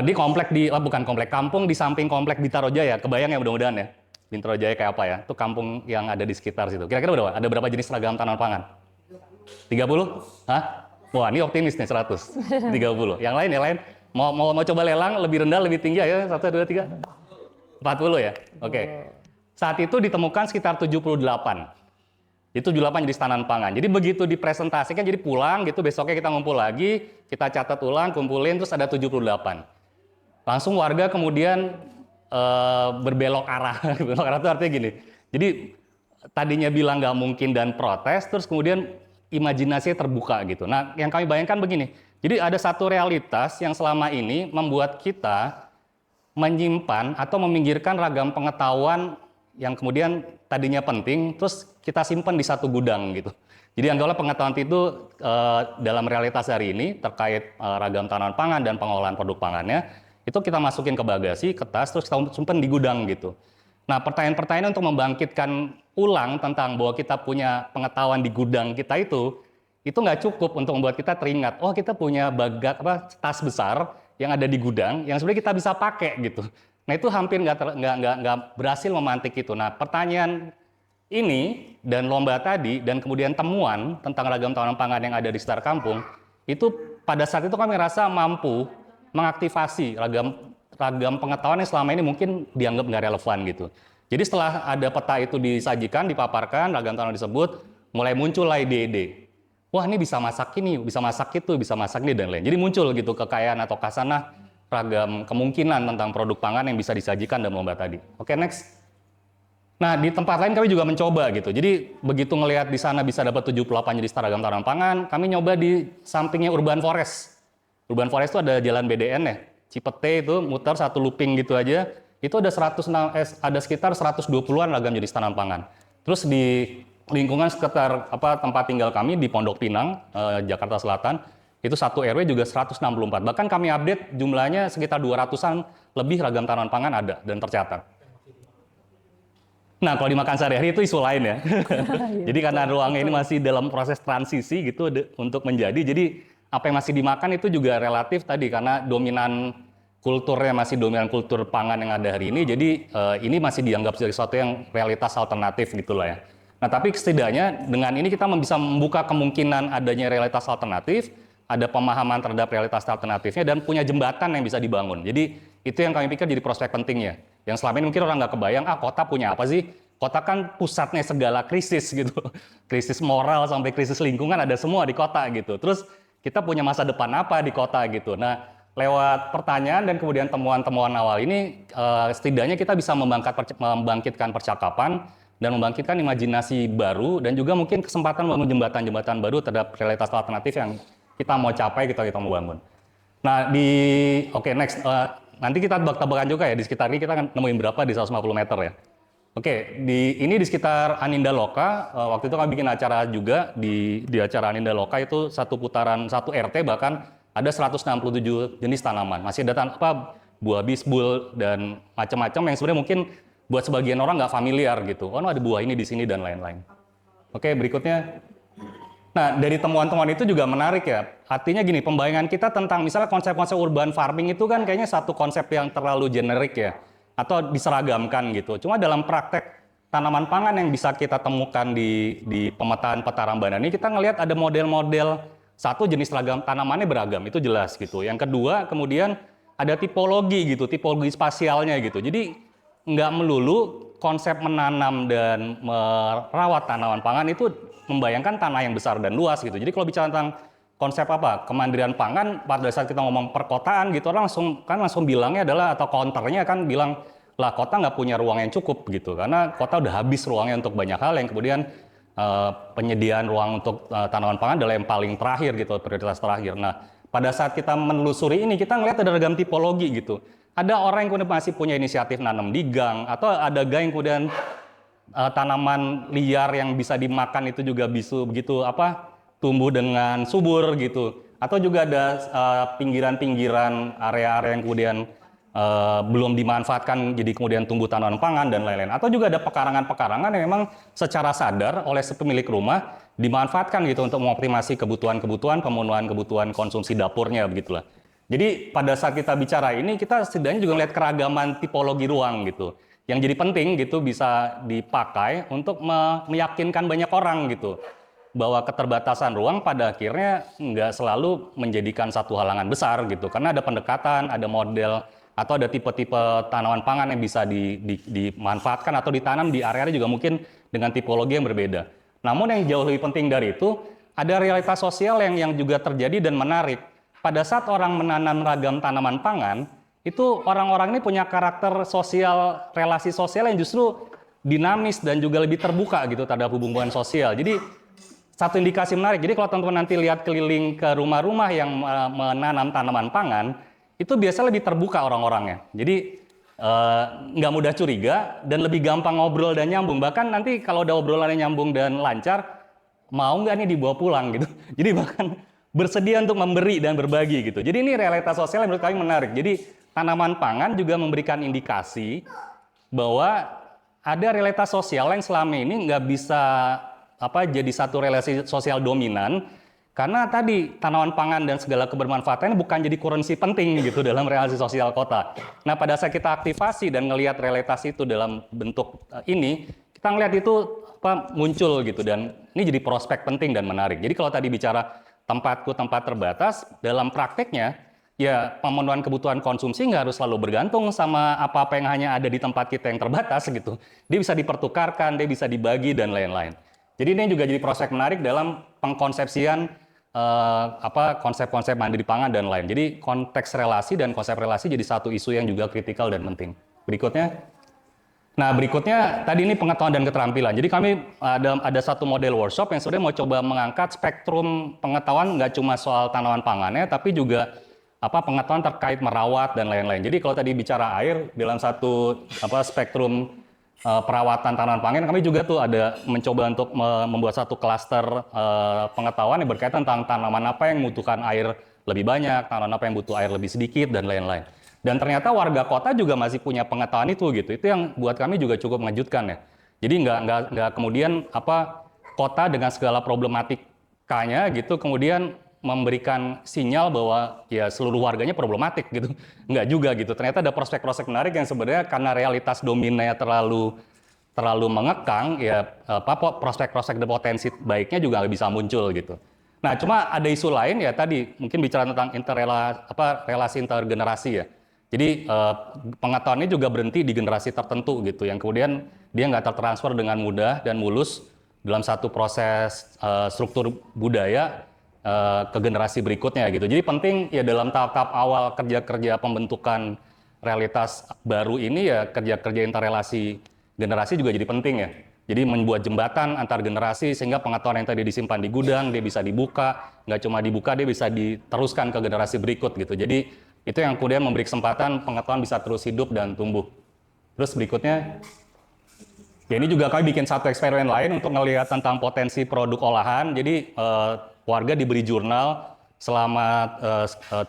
Di kampung di samping komplek Bintaro Jaya, kebayang ya mudah-mudahan ya, Bintaro Jaya kayak apa ya, itu kampung yang ada di sekitar situ. Kira-kira berapa? Ada berapa jenis ragam tanaman pangan? 30? Hah? Wah ini optimis nih 100, 30. Yang lain, mau coba lelang lebih rendah, lebih tinggi ya, 1, 2, 3, 40 ya? Oke. Saat itu ditemukan sekitar 78. Itu 78 jenis tanaman pangan. Jadi begitu dipresentasikan, jadi pulang gitu, besoknya kita ngumpul lagi, kita catat ulang, kumpulin, terus ada 78. Langsung warga kemudian berbelok arah. Berbelok arah itu artinya gini. Jadi tadinya bilang nggak mungkin dan protes, terus kemudian imajinasinya terbuka gitu. Nah yang kami bayangkan begini, jadi ada satu realitas yang selama ini membuat kita menyimpan atau meminggirkan ragam pengetahuan yang kemudian tadinya penting, terus kita simpan di satu gudang gitu. Jadi anggaplah pengetahuan itu dalam realitas hari ini terkait ragam tanaman pangan dan pengolahan produk pangannya, itu kita masukin ke bagasi, ke tas, terus kita simpan di gudang gitu. Nah pertanyaan-pertanyaan untuk membangkitkan ulang tentang bahwa kita punya pengetahuan di gudang kita itu nggak cukup untuk membuat kita teringat, oh kita punya tas besar yang ada di gudang, yang sebenarnya kita bisa pakai gitu. Nah itu hampir nggak berhasil memantik itu. Nah pertanyaan ini dan lomba tadi dan kemudian temuan tentang ragam tanaman pangan yang ada di sekitar kampung, itu pada saat itu kami rasa mampu mengaktifasi ragam pengetahuan yang selama ini mungkin dianggap nggak relevan gitu. Jadi setelah ada peta itu disajikan, dipaparkan, ragam tanaman disebut, mulai muncullah ide-ide. Wah ini bisa masak ini, bisa masak itu, bisa masak ini dan lain. Jadi muncul gitu kekayaan atau kasanah ragam kemungkinan tentang produk pangan yang bisa disajikan dalam lomba tadi. Oke, next. Nah, di tempat lain kami juga mencoba gitu. Jadi begitu ngelihat di sana bisa dapat 78 jenis ragam tanaman pangan, kami nyoba di sampingnya Urban Forest. Urban Forest itu ada jalan BDN ya, Cipete itu muter satu looping gitu aja. Itu ada sekitar 120-an ragam jenis tanaman pangan. Terus di lingkungan sekitar tempat tinggal kami di Pondok Pinang, Jakarta Selatan, itu satu RW juga 164. Bahkan kami update jumlahnya sekitar 200-an lebih ragam tanaman pangan ada dan tercatat. Nah, kalau dimakan sehari-hari itu isu lain ya. Jadi karena ruangnya ini masih dalam proses transisi gitu untuk menjadi, jadi apa yang masih dimakan itu juga relatif tadi karena dominan kulturnya masih dominan kultur pangan yang ada hari ini. Jadi ini masih dianggap sebagai sesuatu yang realitas alternatif gitu lah ya. Nah, tapi setidaknya dengan ini kita bisa membuka kemungkinan adanya realitas alternatif, ada pemahaman terhadap realitas alternatifnya, dan punya jembatan yang bisa dibangun. Jadi itu yang kami pikir jadi prospek pentingnya. Yang selama ini mungkin orang nggak kebayang, kota punya apa sih? Kota kan pusatnya segala krisis gitu. Krisis moral sampai krisis lingkungan ada semua di kota gitu. Terus kita punya masa depan apa di kota gitu. Nah, lewat pertanyaan dan kemudian temuan-temuan awal ini, setidaknya kita bisa membangkitkan percakapan dan membangkitkan imajinasi baru dan juga mungkin kesempatan membangun jembatan-jembatan baru terhadap realitas alternatif yang kita mau capai, kita mau bangun. Nah, next. Nanti kita tebak-tebakan juga ya, di sekitar ini kita akan nemuin berapa di 150 meter ya. Oke, ini di sekitar Aninda Loka, waktu itu kami bikin acara juga, di acara Aninda Loka itu satu putaran, satu RT bahkan ada 167 jenis tanaman. Masih ada buah bisbul dan macam-macam yang sebenarnya mungkin buat sebagian orang nggak familiar gitu. Oh, ada buah ini di sini dan lain-lain. Oke, berikutnya. Nah, dari temuan-temuan itu juga menarik ya. Artinya gini, pembayangan kita tentang misalnya konsep-konsep urban farming itu kan kayaknya satu konsep yang terlalu generik ya, atau diseragamkan gitu. Cuma dalam praktek tanaman pangan yang bisa kita temukan di pemetaan peta Rambana ini, kita ngelihat ada model-model, satu jenis ragam tanamannya beragam, itu jelas gitu. Yang kedua, kemudian ada tipologi gitu, tipologi spasialnya gitu. Jadi nggak melulu konsep menanam dan merawat tanaman pangan itu membayangkan tanah yang besar dan luas gitu. Jadi kalau bicara tentang konsep kemandirian pangan, pada saat kita ngomong perkotaan gitu, orang langsung bilangnya adalah, atau counternya kan bilang, lah kota nggak punya ruang yang cukup gitu, karena kota udah habis ruangnya untuk banyak hal, yang kemudian penyediaan ruang untuk tanaman pangan adalah yang paling terakhir gitu, prioritas terakhir. Nah, pada saat kita menelusuri ini, kita ngelihat ada ragam tipologi gitu. Ada orang yang kemudian masih punya inisiatif nanam di gang, atau ada gang yang kemudian tanaman liar yang bisa dimakan itu juga bisa begitu tumbuh dengan subur gitu. Atau juga ada pinggiran-pinggiran area-area yang kemudian belum dimanfaatkan jadi kemudian tumbuh tanaman pangan dan lain-lain. Atau juga ada pekarangan-pekarangan yang memang secara sadar oleh si pemilik rumah dimanfaatkan gitu untuk mengoptimasi kebutuhan-kebutuhan, pemenuhan kebutuhan konsumsi dapurnya begitulah. Jadi pada saat kita bicara ini, kita setidaknya juga melihat keragaman tipologi ruang gitu, yang jadi penting gitu bisa dipakai untuk meyakinkan banyak orang gitu, bahwa keterbatasan ruang pada akhirnya nggak selalu menjadikan satu halangan besar gitu, karena ada pendekatan, ada model, atau ada tipe-tipe tanaman pangan yang bisa dimanfaatkan atau ditanam di area juga mungkin dengan tipologi yang berbeda. Namun yang jauh lebih penting dari itu, ada realitas sosial yang juga terjadi dan menarik. Pada saat orang menanam ragam tanaman pangan, itu orang-orang ini punya karakter sosial, relasi sosial yang justru dinamis dan juga lebih terbuka gitu terhadap hubungan sosial. Jadi satu indikasi menarik. Jadi kalau teman-teman nanti lihat keliling ke rumah-rumah yang menanam tanaman pangan, itu biasa lebih terbuka orang-orangnya. Jadi nggak mudah curiga dan lebih gampang ngobrol dan nyambung. Bahkan nanti kalau udah obrolannya nyambung dan lancar, mau nggak nih dibawa pulang gitu. Jadi bahkan bersedia untuk memberi dan berbagi gitu. Jadi ini realitas sosial yang menurut kami menarik. Jadi tanaman pangan juga memberikan indikasi bahwa ada realitas sosial yang selama ini nggak bisa jadi satu relasi sosial dominan, karena tadi tanaman pangan dan segala kebermanfaatannya bukan jadi currency penting gitu dalam relasi sosial kota. Nah, pada saat kita aktifasi dan ngelihat realitas itu dalam bentuk ini, kita ngelihat itu muncul gitu, dan ini jadi prospek penting dan menarik. Jadi kalau tadi bicara tempatku tempat terbatas, dalam prakteknya ya pemenuhan kebutuhan konsumsi nggak harus selalu bergantung sama apa-apa yang hanya ada di tempat kita yang terbatas gitu. Dia bisa dipertukarkan, dia bisa dibagi dan lain-lain. Jadi ini juga jadi prospek menarik dalam pengkonsepsian konsep-konsep mandiri pangan dan lain. Jadi konteks relasi dan konsep relasi jadi satu isu yang juga kritikal dan penting. Berikutnya. Nah, berikutnya tadi ini pengetahuan dan keterampilan. Jadi kami ada satu model workshop yang sebenarnya mau coba mengangkat spektrum pengetahuan nggak cuma soal tanaman pangannya, tapi juga pengetahuan terkait merawat dan lain-lain. Jadi kalau tadi bicara air dalam satu spektrum perawatan tanaman pangan, kami juga tuh ada mencoba untuk membuat satu klaster pengetahuan yang berkaitan tentang tanaman apa yang membutuhkan air lebih banyak, tanaman apa yang butuh air lebih sedikit dan lain-lain. Dan ternyata warga kota juga masih punya pengetahuan itu gitu. Itu yang buat kami juga cukup mengejutkan ya. Jadi nggak kemudian kota dengan segala problematikanya gitu kemudian memberikan sinyal bahwa ya seluruh warganya problematik gitu. Nggak juga gitu. Ternyata ada prospek-prospek menarik yang sebenarnya karena realitas dominannya terlalu mengekang ya prospek-prospek dan potensi baiknya juga nggak bisa muncul gitu. Nah, cuma ada isu lain ya tadi mungkin bicara tentang relasi intergenerasi ya. Jadi pengetahuan ini juga berhenti di generasi tertentu gitu, yang kemudian dia nggak tertransfer dengan mudah dan mulus dalam satu proses struktur budaya ke generasi berikutnya gitu. Jadi penting ya dalam tahap-tahap awal kerja-kerja pembentukan realitas baru ini ya kerja-kerja interrelasi generasi juga jadi penting ya. Jadi membuat jembatan antar generasi sehingga pengetahuan yang tadi disimpan di gudang dia bisa dibuka, nggak cuma dibuka dia bisa diteruskan ke generasi berikut gitu. Jadi itu yang kemudian memberi kesempatan pengetahuan bisa terus hidup dan tumbuh. Terus berikutnya, ya ini juga kami bikin satu eksperimen lain untuk ngelihat tentang potensi produk olahan. Jadi warga diberi jurnal selama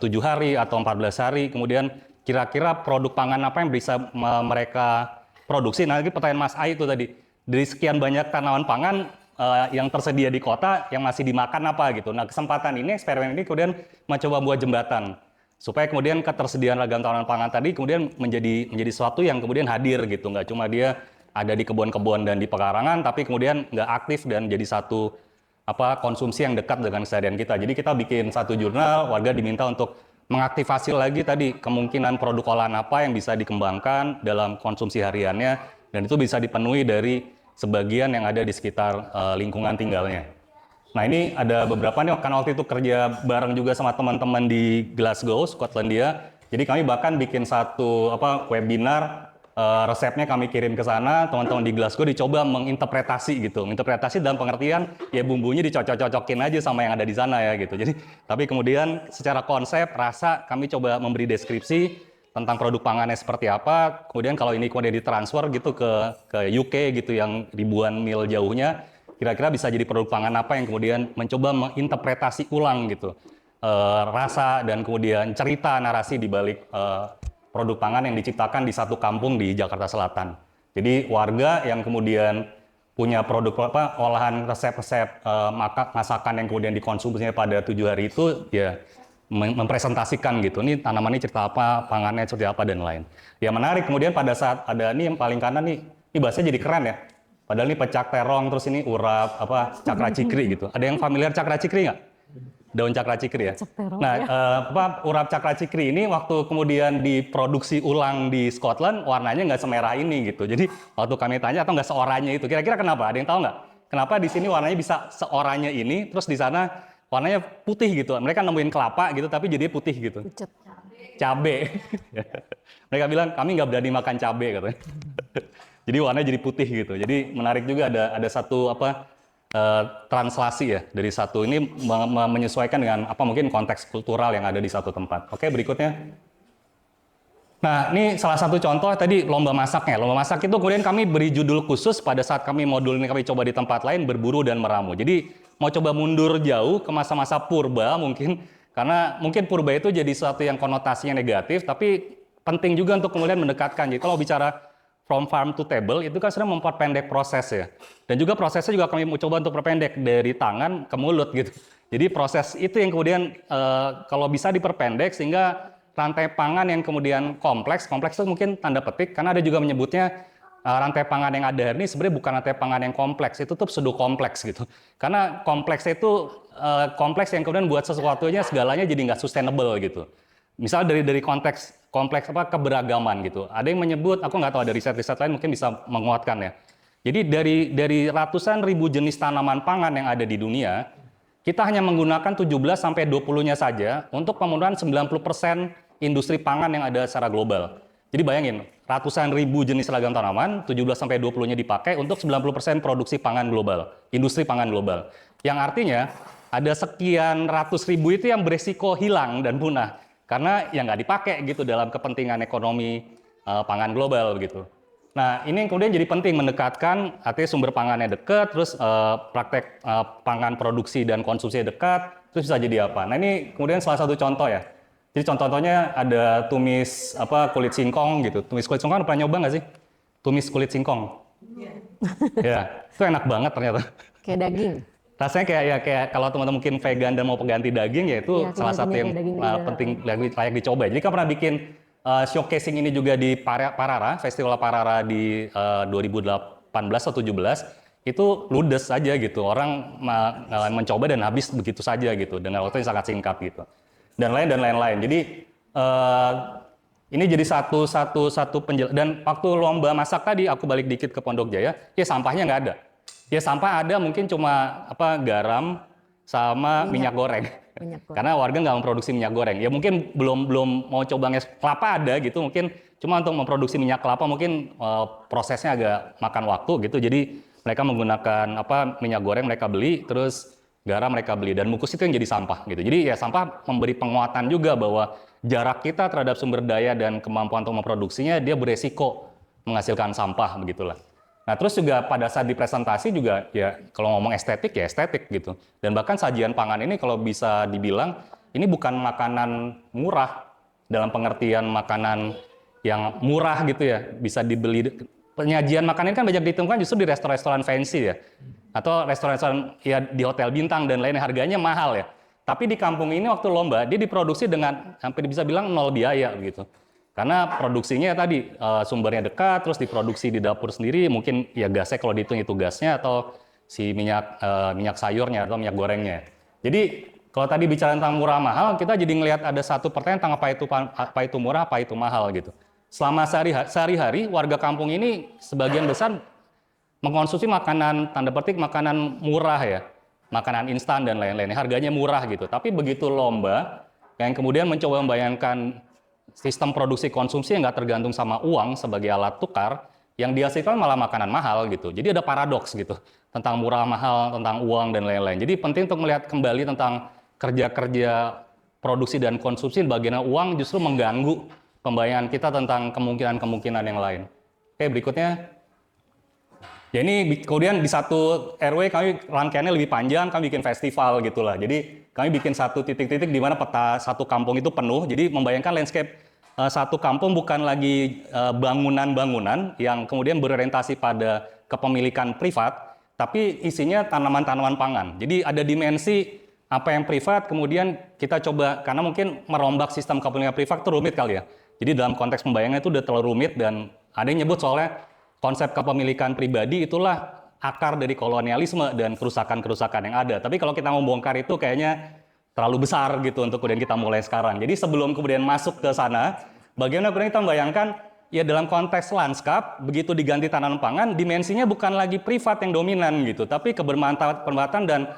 7 hari atau 14 hari, kemudian kira-kira produk pangan apa yang bisa mereka produksi. Nah, lagi pertanyaan Mas Ai itu tadi, dari sekian banyak tanaman pangan yang tersedia di kota, yang masih dimakan apa gitu. Nah, kesempatan ini, eksperimen ini kemudian mencoba buat jembatan, supaya kemudian ketersediaan ragam tanaman pangan tadi kemudian menjadi sesuatu yang kemudian hadir gitu. Nggak cuma dia ada di kebun-kebun dan di pekarangan, tapi kemudian nggak aktif dan jadi satu konsumsi yang dekat dengan keseharian kita. Jadi kita bikin satu jurnal, warga diminta untuk mengaktifasi lagi tadi kemungkinan produk olahan apa yang bisa dikembangkan dalam konsumsi hariannya, dan itu bisa dipenuhi dari sebagian yang ada di sekitar lingkungan tinggalnya. Nah ini ada beberapa nih, karena waktu itu kerja bareng juga sama teman-teman di Glasgow, Skotlandia. Jadi kami bahkan bikin satu webinar, resepnya kami kirim ke sana, teman-teman di Glasgow dicoba menginterpretasi gitu. Interpretasi dalam pengertian ya bumbunya dicocok-cocokin aja sama yang ada di sana ya gitu. Jadi tapi kemudian secara konsep, rasa kami coba memberi deskripsi tentang produk pangannya seperti apa. Kemudian kalau ini kemudian ditransfer gitu ke UK gitu yang ribuan mil jauhnya, kira-kira bisa jadi produk pangan apa yang kemudian mencoba menginterpretasi ulang gitu rasa dan kemudian cerita narasi di balik produk pangan yang diciptakan di satu kampung di Jakarta Selatan. Jadi warga yang kemudian punya produk olahan resep-resep masakan yang kemudian dikonsumsinya pada 7 hari itu ya mempresentasikan gitu. Ini tanamannya cerita apa, pangannya seperti apa dan lain. Ya menarik kemudian pada saat ada ini yang paling kanan nih, ini bahasanya jadi keren ya. Padahal ini pecak terong, terus ini urap cakra cikri gitu. Ada yang familiar cakra cikri nggak? Daun cakra cikri ya. Nah, urap cakra cikri ini waktu kemudian diproduksi ulang di Scotland, warnanya nggak semerah ini gitu. Jadi waktu kami tanya atau nggak seoranye itu, kira-kira kenapa? Ada yang tahu nggak? Kenapa di sini warnanya bisa seoranye ini, terus di sana warnanya putih gitu. Mereka nemuin kelapa gitu, tapi jadi putih gitu. Cabe. Mereka bilang kami nggak berani makan cabe katanya. Jadi warnanya jadi putih gitu. Jadi menarik juga ada satu translasi ya dari satu ini menyesuaikan dengan mungkin konteks kultural yang ada di satu tempat. Oke, berikutnya. Nah, ini salah satu contoh tadi lomba masaknya. Lomba masak itu kemudian kami beri judul khusus pada saat kami modul ini kami coba di tempat lain, berburu dan meramu. Jadi mau coba mundur jauh ke masa-masa purba mungkin, karena mungkin purba itu jadi sesuatu yang konotasinya negatif, tapi penting juga untuk kemudian mendekatkan. Jadi kalau bicara from farm to table itu kan sudah memperpendek proses ya. Dan juga prosesnya juga kami mau coba untuk perpendek dari tangan ke mulut gitu. Jadi proses itu yang kemudian kalau bisa diperpendek sehingga rantai pangan yang kemudian kompleks itu mungkin tanda petik, karena ada juga menyebutnya rantai pangan yang ada ini sebenarnya bukan rantai pangan yang kompleks, itu tuh pseudo kompleks gitu. Karena kompleks itu kompleks yang kemudian buat sesuatunya segalanya jadi nggak sustainable gitu. Misal dari konteks kompleks keberagaman gitu. Ada yang menyebut, aku nggak tahu, ada riset-riset lain mungkin bisa menguatkan ya. Jadi dari ratusan ribu jenis tanaman pangan yang ada di dunia, kita hanya menggunakan 17-20-nya saja untuk pemenuhan 90% industri pangan yang ada secara global. Jadi bayangin, ratusan ribu jenis ragam tanaman, 17-20-nya dipakai untuk 90% produksi pangan global, industri pangan global. Yang artinya, ada sekian ratus ribu itu yang beresiko hilang dan punah. Karena ya nggak dipakai gitu dalam kepentingan ekonomi pangan global gitu. Nah ini yang kemudian jadi penting mendekatkan, artinya sumber pangannya dekat, terus praktek pangan produksi dan konsumsi dekat, terus bisa jadi apa? Nah ini kemudian salah satu contoh ya. Jadi contohnya ada tumis kulit singkong gitu. Tumis kulit singkong pernah nyoba nggak sih? Tumis kulit singkong. Ya, itu enak banget ternyata. Kayak daging. Rasanya kayak kalau teman-teman mungkin vegan dan mau pengganti daging ya itu salah satu yang penting layak dicoba. Jadi kan pernah bikin showcasing ini juga di Parara, Festival Parara di 2018 atau 17, itu ludes aja gitu. Orang mencoba dan habis begitu saja gitu dengan waktu yang sangat singkat gitu. Dan lain-lain. Jadi ini jadi satu penjelasan. Dan waktu lomba masak tadi aku balik dikit ke Pondok Jaya, ya sampahnya nggak ada. Ya sampah ada mungkin cuma garam, sama minyak goreng. Minyak goreng. Karena warga nggak memproduksi minyak goreng. Ya mungkin belum mau coba kelapa ada gitu, mungkin cuma untuk memproduksi minyak kelapa mungkin prosesnya agak makan waktu gitu. Jadi mereka menggunakan minyak goreng mereka beli, terus garam mereka beli, dan mukus itu yang jadi sampah gitu. Jadi ya sampah memberi penguatan juga bahwa jarak kita terhadap sumber daya dan kemampuan untuk memproduksinya dia beresiko menghasilkan sampah begitulah. Nah terus juga pada saat dipresentasi juga ya kalau ngomong estetik ya estetik gitu. Dan bahkan sajian pangan ini kalau bisa dibilang ini bukan makanan murah dalam pengertian makanan yang murah gitu ya, bisa dibeli. Penyajian makanan ini kan banyak ditemukan justru di restoran-restoran fancy ya, atau restoran-restoran ya di hotel bintang dan lainnya, harganya mahal ya. Tapi di kampung ini waktu lomba dia diproduksi dengan hampir bisa bilang nol biaya gitu. Karena produksinya tadi sumbernya dekat, terus diproduksi di dapur sendiri, mungkin ya gasnya kalau dihitung itu gasnya atau si minyak sayurnya atau minyak gorengnya. Jadi kalau tadi bicara tentang murah mahal, kita jadi ngelihat ada satu pertanyaan tentang apa itu murah, apa itu mahal gitu. Selama sehari-hari warga kampung ini sebagian besar mengkonsumsi makanan tanda petik makanan murah ya, makanan instan dan lain-lain. Harganya murah gitu. Tapi begitu lomba yang kemudian mencoba membayangkan sistem produksi konsumsi yang nggak tergantung sama uang sebagai alat tukar, yang dihasilkan malah makanan mahal gitu. Jadi ada paradoks gitu tentang murah mahal, tentang uang dan lain-lain. Jadi penting untuk melihat kembali tentang kerja-kerja produksi dan konsumsi, bagaimana uang justru mengganggu pembayangan kita tentang kemungkinan-kemungkinan yang lain. Oke, berikutnya. Ya ini kemudian di satu RW kami rangkaiannya lebih panjang, kami bikin festival gitulah. Jadi kami bikin satu titik-titik di mana peta satu kampung itu penuh. Jadi membayangkan landscape satu kampung bukan lagi bangunan-bangunan yang kemudian berorientasi pada kepemilikan privat, tapi isinya tanaman-tanaman pangan. Jadi ada dimensi apa yang privat, kemudian kita coba, karena mungkin merombak sistem kepemilikan privat itu rumit kali ya. Jadi dalam konteks pembayangan itu udah terlalu rumit, dan ada yang nyebut soalnya konsep kepemilikan pribadi itulah akar dari kolonialisme dan kerusakan-kerusakan yang ada. Tapi kalau kita mau bongkar itu kayaknya terlalu besar gitu untuk kemudian kita mulai sekarang. Jadi sebelum kemudian masuk ke sana, bagaimana kemudian kita membayangkan ya dalam konteks lanskap, begitu diganti tanaman pangan, dimensinya bukan lagi privat yang dominan gitu, tapi kebermanfaatan dan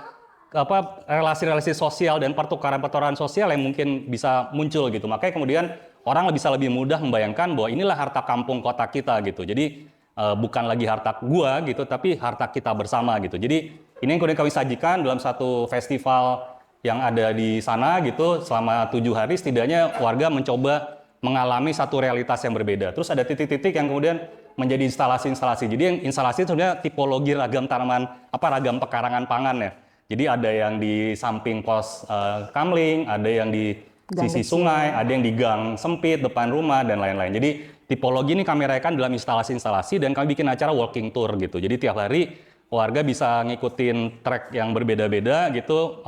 relasi-relasi sosial dan pertukaran-pertukaran sosial yang mungkin bisa muncul gitu. Makanya kemudian orang bisa lebih mudah membayangkan bahwa inilah harta kampung kota kita gitu. Jadi bukan lagi harta gua gitu, tapi harta kita bersama gitu. Jadi ini yang kemudian kami sajikan dalam satu festival yang ada di sana gitu. Selama 7 hari setidaknya warga mencoba mengalami satu realitas yang berbeda. Terus ada titik-titik yang kemudian menjadi instalasi-instalasi. Jadi yang instalasi itu sebenarnya tipologi ragam tanaman, ragam pekarangan pangan ya. Jadi ada yang di samping pos kamling, ada yang di sisi sungai, ada yang di gang sempit depan rumah dan lain-lain. Jadi tipologi ini kami rayakan dalam instalasi-instalasi dan kami bikin acara walking tour gitu. Jadi tiap hari warga bisa ngikutin trek yang berbeda-beda gitu,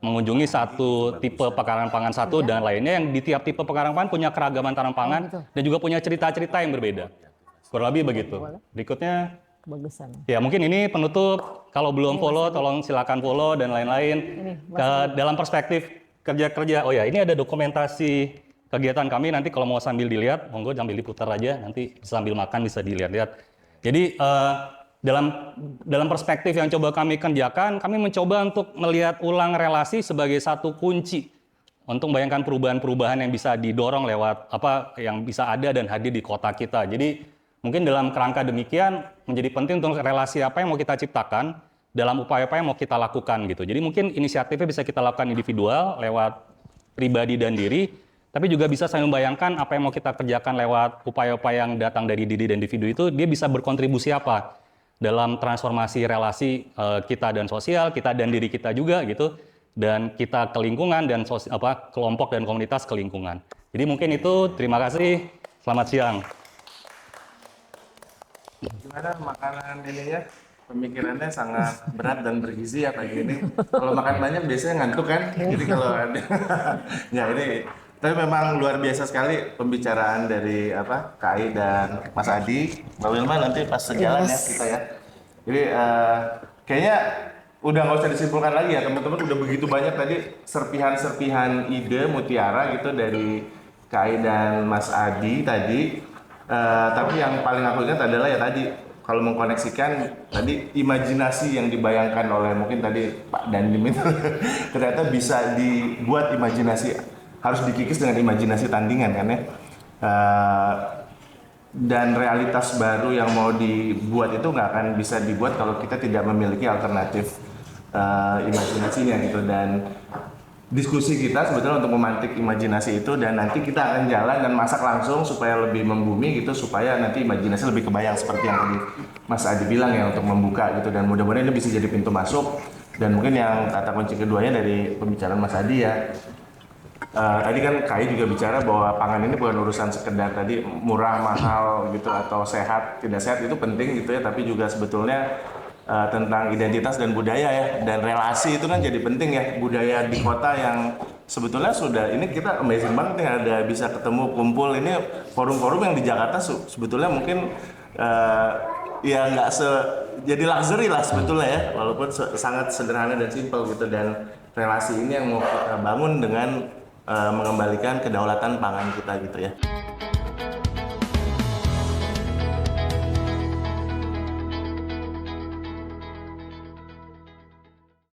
mengunjungi satu tipe pekarangan pangan satu dan lainnya, yang di tiap tipe pekarangan pangan punya keragaman tanaman pangan dan juga punya cerita-cerita yang berbeda. Kurang lebih begitu. Berikutnya. Kebagusan. Ya mungkin ini penutup. Kalau belum follow, tolong silakan follow dan lain-lain. Dalam perspektif kerja-kerja, oh ya ini ada dokumentasi kegiatan kami. Nanti kalau mau sambil dilihat, monggo sambil diputar aja. Nanti sambil makan bisa dilihat-lihat. Jadi dalam perspektif yang coba kami kerjakan, kami mencoba untuk melihat ulang relasi sebagai satu kunci untuk membayangkan perubahan-perubahan yang bisa didorong lewat yang bisa ada dan hadir di kota kita. Jadi mungkin dalam kerangka demikian menjadi penting untuk relasi apa yang mau kita ciptakan dalam upaya-upaya yang mau kita lakukan gitu. Jadi mungkin inisiatifnya bisa kita lakukan individual lewat pribadi dan diri, tapi juga bisa saya membayangkan apa yang mau kita kerjakan lewat upaya-upaya yang datang dari diri dan individu itu, dia bisa berkontribusi apa dalam transformasi relasi kita dan sosial, kita dan diri kita juga gitu, dan kita ke lingkungan dan kelompok dan komunitas ke lingkungan. Jadi mungkin itu, terima kasih, selamat siang. Gimana makanan ininya? Pemikirannya sangat berat dan bergizi ya pagi ini. Kalau makan banyak biasanya ngantuk kan? Jadi kalau ada, ya ini. Tapi memang luar biasa sekali pembicaraan dari KAI dan Mas Adi. Mbak Wilma nanti pas sejalan ya kita ya. Jadi kayaknya udah nggak usah disimpulkan lagi ya teman-teman. Udah begitu banyak tadi serpihan-serpihan ide mutiara gitu dari KAI dan Mas Adi tadi. Tapi yang paling aku ingat adalah ya tadi, kalau mengkoneksikan tadi imajinasi yang dibayangkan oleh mungkin tadi Pak Dandim itu ternyata bisa dibuat imajinasi, harus dikikis dengan imajinasi tandingan kan ya. Dan realitas baru yang mau dibuat itu nggak akan bisa dibuat kalau kita tidak memiliki alternatif imajinasinya gitu. Dan diskusi kita sebetulnya untuk memantik imajinasi itu, dan nanti kita akan jalan dan masak langsung supaya lebih membumi gitu, supaya nanti imajinasi lebih kebayang seperti yang tadi Mas Adi bilang ya, untuk membuka gitu. Dan mudah-mudahan ini bisa jadi pintu masuk. Dan mungkin yang kata kunci keduanya dari pembicaraan Mas Adi ya, tadi kan Kai juga bicara bahwa pangan ini bukan urusan sekedar tadi murah, mahal gitu, atau sehat, tidak sehat, itu penting gitu ya, tapi juga sebetulnya tentang identitas dan budaya ya, dan relasi itu kan jadi penting ya. Budaya di kota yang sebetulnya sudah, ini kita amazing banget nih, ada bisa ketemu, kumpul, ini forum-forum yang di Jakarta sebetulnya mungkin ya nggak jadi luxury lah sebetulnya ya, walaupun sangat sederhana dan simpel gitu. Dan relasi ini yang mau kita bangun dengan mengembalikan kedaulatan pangan kita gitu ya.